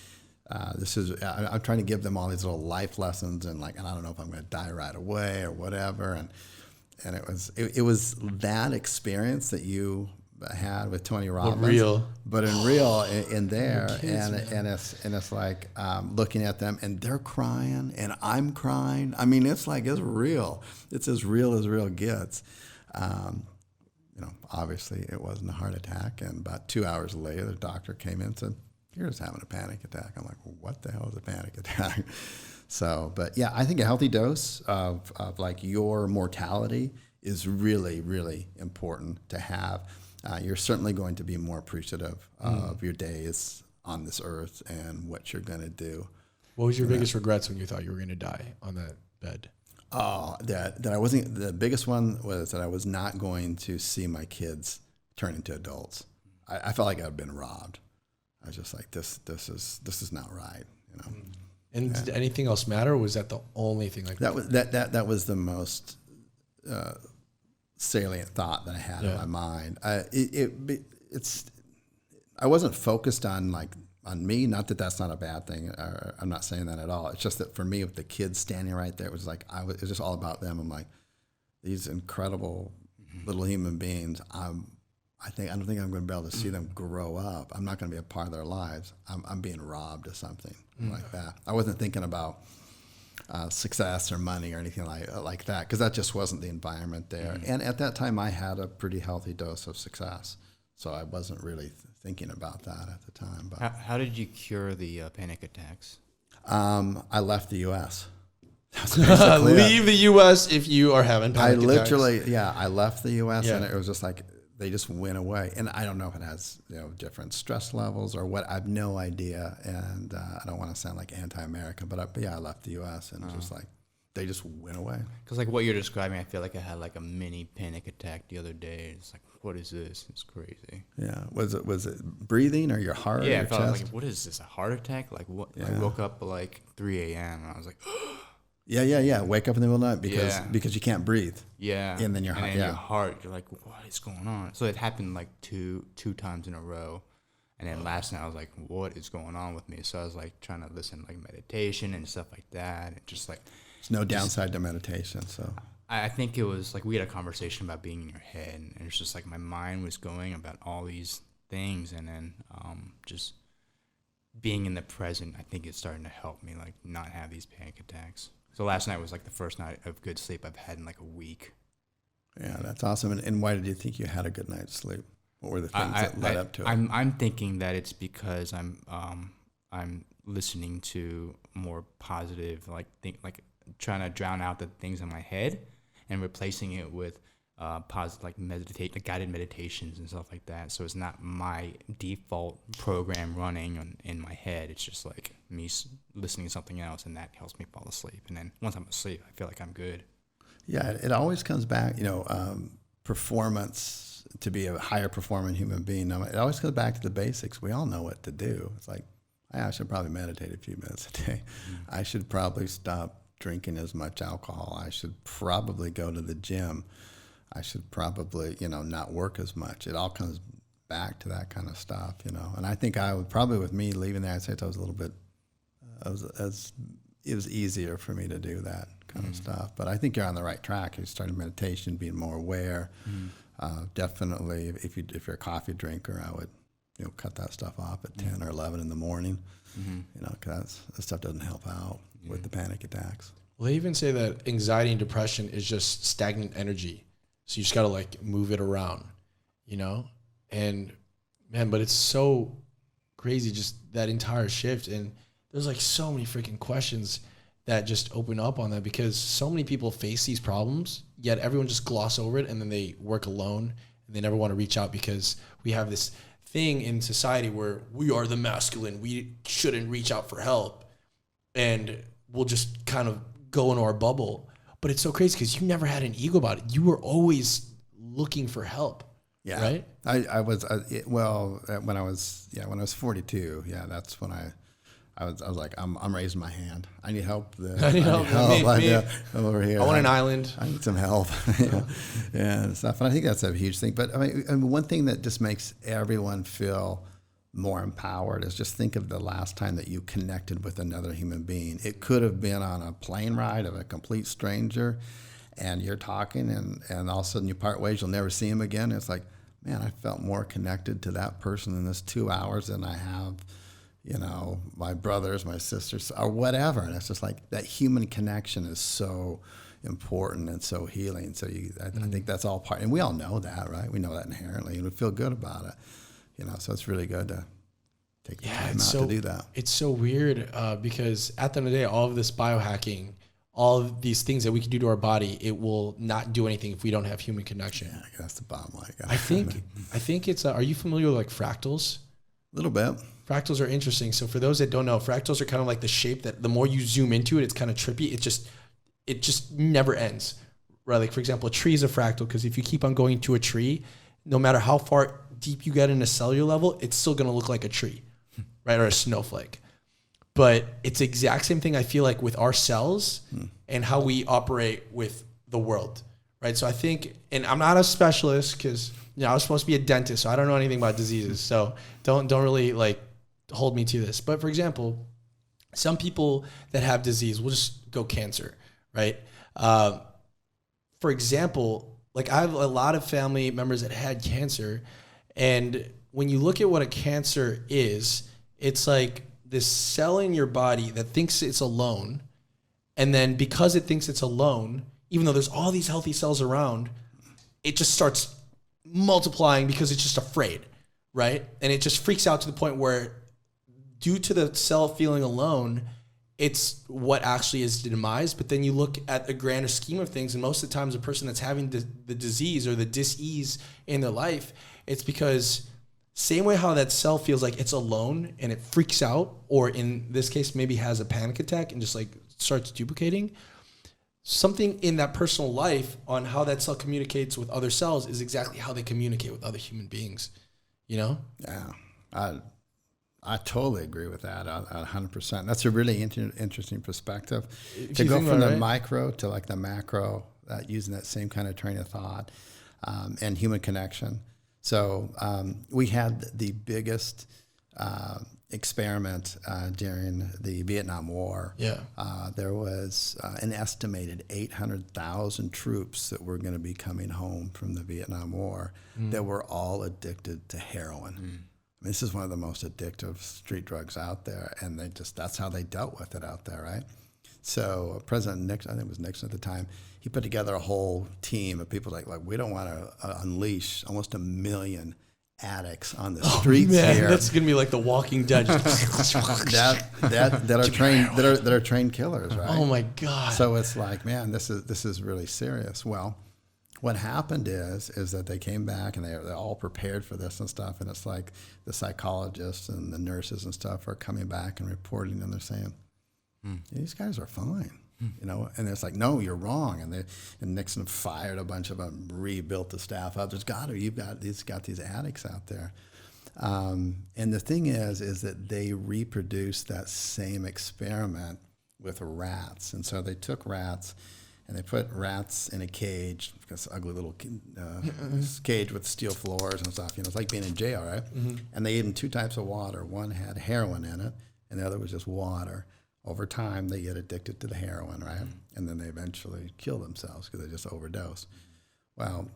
I'm trying to give them all these little life lessons, and I don't know if I'm going to die right away or whatever. And it was that experience that you had with Tony Robbins, but in real in there, kids, and it's like looking at them, and they're crying, and I'm crying. I mean, it's real. It's as real gets. Obviously it wasn't a heart attack, and about 2 hours later, the doctor came in and said, "You're just having a panic attack." I'm like, well, what the hell is a panic attack? So, but yeah, I think a healthy dose of like your mortality is really, really important to have. You're certainly going to be more appreciative of your days on this earth and what you're going to do. What was your biggest regrets when you thought you were going to die on that bed? Oh, that I wasn't. The biggest one was that I was not going to see my kids turn into adults. I felt like I'd been robbed. I was just like, this is not right, you know. And did anything else matter, or was that the only thing like that? That was the most salient thought that I had in my mind. I wasn't focused on me. Not that that's not a bad thing. I'm not saying that at all. It's just that for me, with the kids standing right there, it was like it was just all about them. I'm like, these incredible little human beings. I don't think I'm going to be able to see them grow up. I'm not going to be a part of their lives. I'm being robbed of something like that. I wasn't thinking about success or money or anything like that, because that just wasn't the environment there. And at that time, I had a pretty healthy dose of success, so I wasn't really thinking about that at the time. But how did you cure the panic attacks? I left the U.S. Leave the U.S. if you are having panic attacks. I left the U.S. and it was just like they just went away. And I don't know if it has different stress levels or what. I have no idea. And I don't want to sound like anti-American, but I left the U.S. and just like they just went away. Because like what you're describing, I feel like I had like a mini panic attack the other day. It's like, what is this? It's crazy. Yeah. Was it breathing or your heart? Yeah, or I felt chest? like, what is this? A heart attack? Like what? Yeah. I woke up at like 3 a.m. and I was like, Yeah. Wake up in the middle of the night because you can't breathe. Yeah. And then your heart, you're like, what is going on? So it happened like two times in a row. And then last night I was like, what is going on with me? So I was like trying to listen to like meditation and stuff like that. And just like, there's no downside to meditation. So I think it was like, we had a conversation about being in your head, and it's just like my mind was going about all these things. And then just being in the present, I think it's starting to help me like not have these panic attacks. So last night was like the first night of good sleep I've had in like a week. Yeah, that's awesome. And why did you think you had a good night's sleep? What were the things that led up to it? I'm thinking that it's because I'm listening to more positive, like trying to drown out the things in my head and replacing it with positive, like guided meditations and stuff like that. So it's not my default program running in my head. It's just like me listening to something else, and that helps me fall asleep. And then once I'm asleep, I feel like I'm good. Yeah, it always comes back, performance, to be a higher performing human being. It always goes back to the basics. We all know what to do. It's like, I should probably meditate a few minutes a day. I should probably stop drinking as much alcohol. I should probably go to the gym. I should probably, not work as much. It all comes back to that kind of stuff, And I think I would probably, with me leaving the United States, I was a little bit, it was easier for me to do that kind of stuff. But I think you're on the right track. You started meditation, being more aware. Definitely, if you're a coffee drinker, I would, cut that stuff off at 10 or 11 in the morning. Because that stuff doesn't help out with the panic attacks. Well, they even say that anxiety and depression is just stagnant energy. So you just got to like move it around, and man, but it's so crazy, just that entire shift. And there's like so many freaking questions that just open up on that, because so many people face these problems, yet everyone just gloss over it, and then they work alone and they never want to reach out, because we have this thing in society where we are the masculine, we shouldn't reach out for help, and we'll just kind of go into our bubble. But it's so crazy because you never had an ego about it. You were always looking for help. Yeah. Right. I was, when I was 42, that's when I was like, I'm raising my hand. I need help. I need help. I'm over here. I want an island. I need some help. And stuff. And I think that's a huge thing. But I mean, one thing that just makes everyone feel more empowered is just think of the last time that you connected with another human being. It could have been on a plane ride of a complete stranger, and you're talking, and all of a sudden you part ways. You'll never see him again. It's like, man, I felt more connected to that person in this 2 hours than I have, my brothers, my sisters, or whatever. And it's just like that human connection is so important and so healing. So I think that's all part, and we all know that, right? We know that inherently, and we feel good about it. So it's really good to take the time out to do that. It's so weird because at the end of the day, all of this biohacking, all of these things that we can do to our body, it will not do anything if we don't have human connection. Yeah, that's the bottom line. I think it's, are you familiar with like fractals? A little bit. Fractals are interesting. So for those that don't know, fractals are kind of like the shape that the more you zoom into it, it's kind of trippy. It just never ends, right? Like for example, a tree is a fractal because if you keep on going to a tree, no matter how far deep you get in a cellular level, it's still going to look like a tree, right? Or a snowflake. But it's the exact same thing I feel like with our cells and how we operate with the world, right? So I think, and I'm not a specialist because I was supposed to be a dentist, so I don't know anything about diseases. So don't really like hold me to this. But for example, some people that have disease, we'll just go cancer, right? For example, like I have a lot of family members that had cancer, and when you look at what a cancer is, it's like this cell in your body that thinks it's alone. And then because it thinks it's alone, even though there's all these healthy cells around, it just starts multiplying because it's just afraid, right? And it just freaks out to the point where due to the cell feeling alone, it's what actually is the demise. But then you look at the grander scheme of things, and most of the times the person that's having the disease or the dis-ease in their life, it's because same way how that cell feels like it's alone and it freaks out, or in this case, maybe has a panic attack and just like starts duplicating, something in that personal life on how that cell communicates with other cells is exactly how they communicate with other human beings, Yeah. I I totally agree with that 100%. That's a really interesting perspective. If To you go think from about the it, micro to like the macro, using that same kind of train of thought, and human connection. So we had the biggest experiment during the Vietnam War. Yeah. There was an estimated 800,000 troops that were going to be coming home from the Vietnam War that were all addicted to heroin. I mean, this is one of the most addictive street drugs out there, and that's how they dealt with it out there, right? So President Nixon, I think it was Nixon at the time, he put together a whole team of people like we don't want to unleash almost 1 million addicts on the streets here. That's gonna be like The Walking Dead. that are trained killers, right? Oh my God. So it's like, man, this is really serious. Well, what happened is that they came back and they're all prepared for this and stuff, and it's like the psychologists and the nurses and stuff are coming back and reporting, and they're saying, these guys are fine. And it's like, no, you're wrong. And Nixon fired a bunch of them, rebuilt the staff up. You've got these addicts out there. And the thing is that they reproduced that same experiment with rats. And so they took rats and they put rats in a cage, this ugly little cage with steel floors and stuff. It's like being in jail, right? And they gave them 2 types of water. One had heroin in it, and the other was just water. Over time, they get addicted to the heroin, right? And then they eventually kill themselves because they just overdose. Well,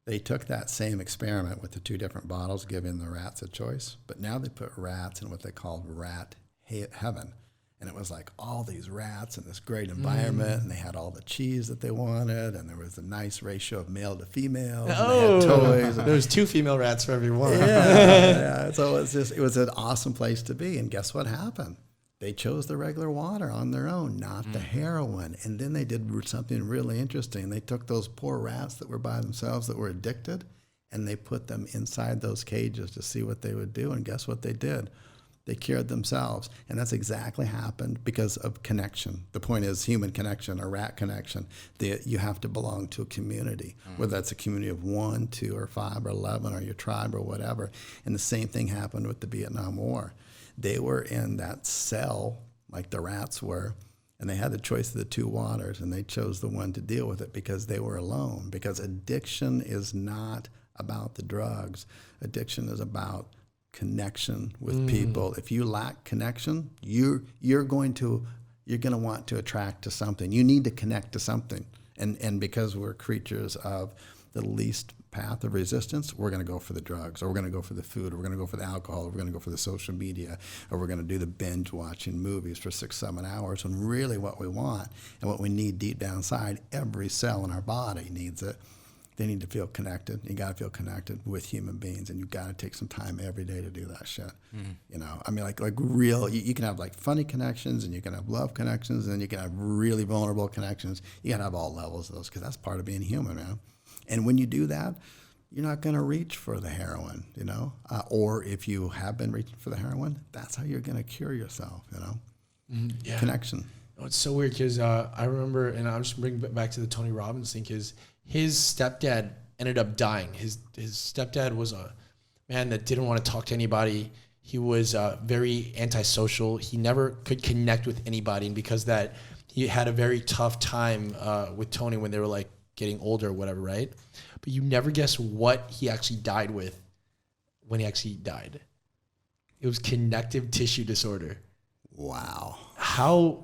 they took that same experiment with the 2 different bottles, giving the rats a choice, but now they put rats in what they called rat heaven. And it was like all these rats in this great environment, and they had all the cheese that they wanted, and there was a nice ratio of male to female. And they had toys. There was 2 female rats for every one. Yeah. So it was an awesome place to be. And guess what happened? They chose the regular water on their own, not the heroin. And then they did something really interesting. They took those poor rats that were by themselves that were addicted, and they put them inside those cages to see what they would do. And guess what they did? They cured themselves. And that's exactly happened because of connection. The point is human connection or rat connection. You have to belong to a community, whether that's a community of 1, 2, or 5, or 11, or your tribe or whatever. And the same thing happened with the Vietnam War. They were in that cell like the rats were, and they had the choice of the 2 waters, and they chose the one to deal with it because they were alone. Because addiction is not about the drugs. Addiction is about connection with people. If you lack connection, you're going to want to attract to something. You need to connect to something. And because we're creatures of the least path of resistance, we're going to go for the drugs, or we're going to go for the food, or we're going to go for the alcohol, or we're going to go for the social media, or we're going to do the binge watching movies for 6-7 hours. And really what we want and what we need deep down inside, every cell in our body needs it. They need to feel connected. You got to feel connected with human beings, and you got to take some time every day to do that shit. I mean, like real. You can have like funny connections, and you can have love connections, and you can have really vulnerable connections. You got to have all levels of those because that's part of being human, man. And when you do that, you're not going to reach for the heroin, or if you have been reaching for the heroin, that's how you're going to cure yourself, Yeah. Connection. Oh, it's so weird because I remember, and I'll just bring it back to the Tony Robbins thing, because his stepdad ended up dying. His stepdad was a man that didn't want to talk to anybody. He was very antisocial. He never could connect with anybody, and because that, he had a very tough time with Tony when they were like getting older or whatever, right? But you never guess what he actually died with when he actually died. It was connective tissue disorder. Wow. How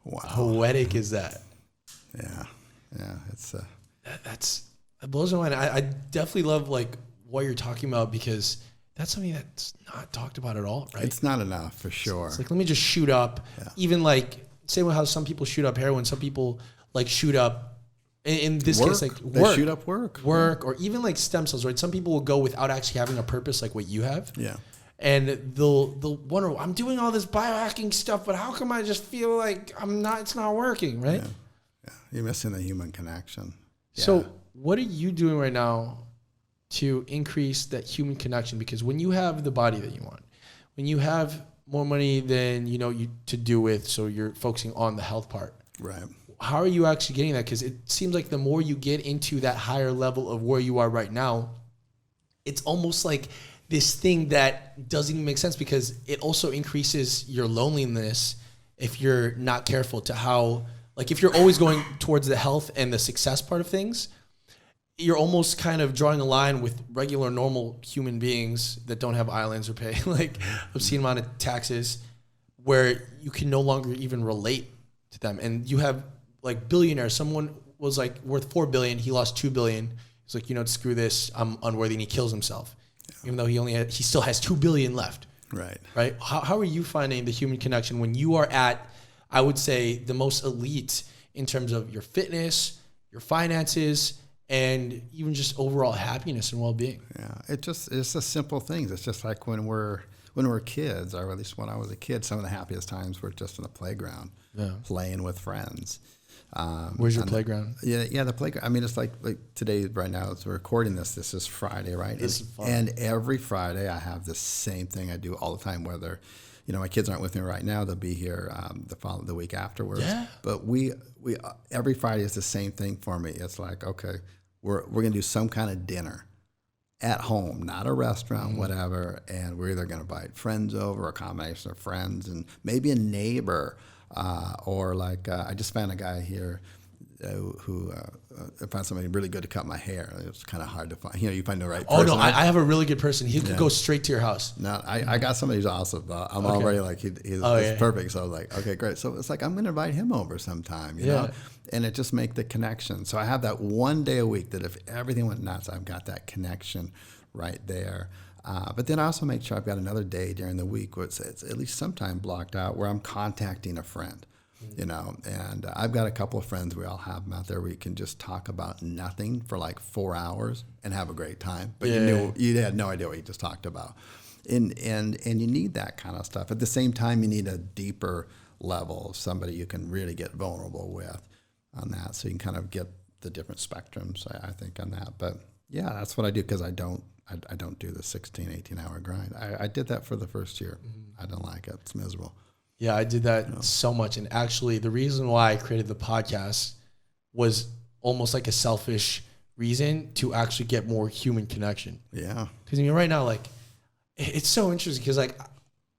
poetic is that? Yeah. It's that blows my mind. I definitely love like what you're talking about, because that's something that's not talked about at all, right? It's not enough for sure. It's like, let me just shoot up. Yeah. Even like, same with how some people shoot up heroin, some people like shoot up, in this case, like work. They shoot up work, or even like stem cells, right? Some people will go without actually having a purpose like what you have. Yeah. And they'll wonder, I'm doing all this biohacking stuff, but how come I just feel like it's not working, right? Yeah. You're missing the human connection. Yeah. So what are you doing right now to increase that human connection? Because when you have the body that you want, when you have more money than you to do with, so you're focusing on the health part. Right. How are you actually getting that? Because it seems like the more you get into that higher level of where you are right now, it's almost like this thing that doesn't even make sense, because it also increases your loneliness if you're not careful to how, like if you're always going towards the health and the success part of things, you're almost kind of drawing a line with regular normal human beings that don't have islands or pay like obscene amount of taxes, where you can no longer even relate to them. And you have like billionaires. Someone was like worth 4 billion. He lost 2 billion. He's like, you know, screw this. I'm unworthy. And he kills himself, even though he still has 2 billion left. Right. Right. How are you finding the human connection when you are at, I would say, the most elite in terms of your fitness, your finances, and even just overall happiness and well-being? Yeah, it's just simple things. It's just like when we're kids, or at least when I was a kid, some of the happiest times were just in the playground, playing with friends. Where's your playground? Yeah, the playground. I mean, it's like today, right now, as we're recording this is Friday, right? This is fun. And every Friday, I have the same thing I do all the time. Whether, you know, my kids aren't with me right now, they'll be here the week afterwards. Yeah. But we every Friday is the same thing for me. It's like, okay, we're gonna do some kind of dinner at home, not a restaurant, whatever. And we're either gonna invite friends over, a combination of friends, and maybe a neighbor. Or like I just found a guy here who found somebody really good to cut my hair. It was kind of hard to find. You know, you find the right person. Oh, no, I have a really good person. He could go straight to your house. No, I got somebody who's awesome. I'm already like, he's perfect. So I was like, okay, great. So it's like, I'm going to invite him over sometime, you know? And it just make the connection. So I have that one day a week that if everything went nuts, I've got that connection right there. But then I also make sure I've got another day during the week where it's at least sometime blocked out where I'm contacting a friend, you know, and I've got a couple of friends, we all have them out there where you can just talk about nothing for like 4 hours and have a great time. But you had no idea what you just talked about. And you need that kind of stuff. At the same time, you need a deeper level of somebody you can really get vulnerable with on that. So you can kind of get the different spectrums, I think, on that. But yeah, that's what I do, because I don't do the 16, 18-hour grind. I did that for the first year. I don't like it. It's miserable. Yeah, I did that so much. And actually, the reason why I created the podcast was almost like a selfish reason to actually get more human connection. Yeah. Because I mean, right now, like, it's so interesting because, like,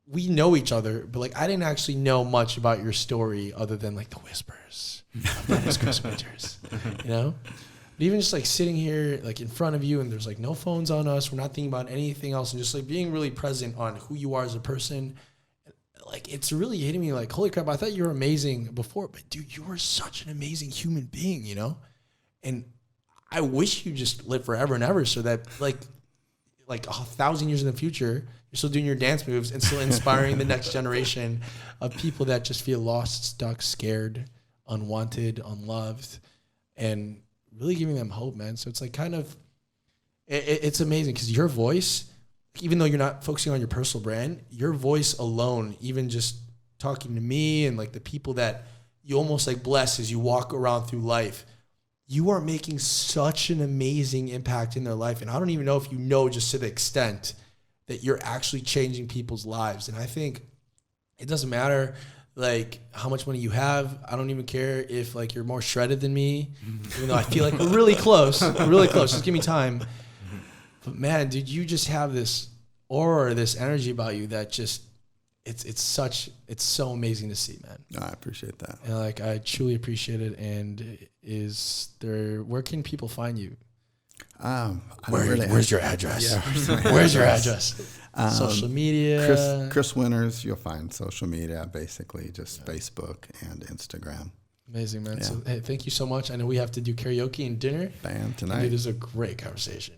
we know each other, but, like, I didn't actually know much about your story other than, like, the whispers of Dennis Chris Winters, you know? But even just like sitting here like in front of you and there's like no phones on us, we're not thinking about anything else, and just like being really present on who you are as a person, like it's really hitting me like, holy crap, I thought you were amazing before, but dude, you were such an amazing human being, you know? And I wish you just lived forever and ever so that like 1,000 years in the future, you're still doing your dance moves and still inspiring the next generation of people that just feel lost, stuck, scared, unwanted, unloved, and really giving them hope, man. So it's like kind of, it's amazing because your voice, even though you're not focusing on your personal brand, your voice alone, even just talking to me and like the people that you almost like bless as you walk around through life, you are making such an amazing impact in their life. And I don't even know if you know just to the extent that you're actually changing people's lives. And I think it doesn't matter like how much money you have. I don't even care if like you're more shredded than me, even though I feel like we're really close. We're really close. Just give me time. But man, dude, you just have this aura, this energy about you that just it's so amazing to see, man. No, I appreciate that. And like I truly appreciate it. And where can people find you? Where's your address? Yeah, where's your address? Social media. Chris Winters, you'll find social media, basically just Facebook and Instagram. Amazing, man. Yeah. So hey, thank you so much. I know we have to do karaoke and dinner. Bam, tonight. It is a great conversation.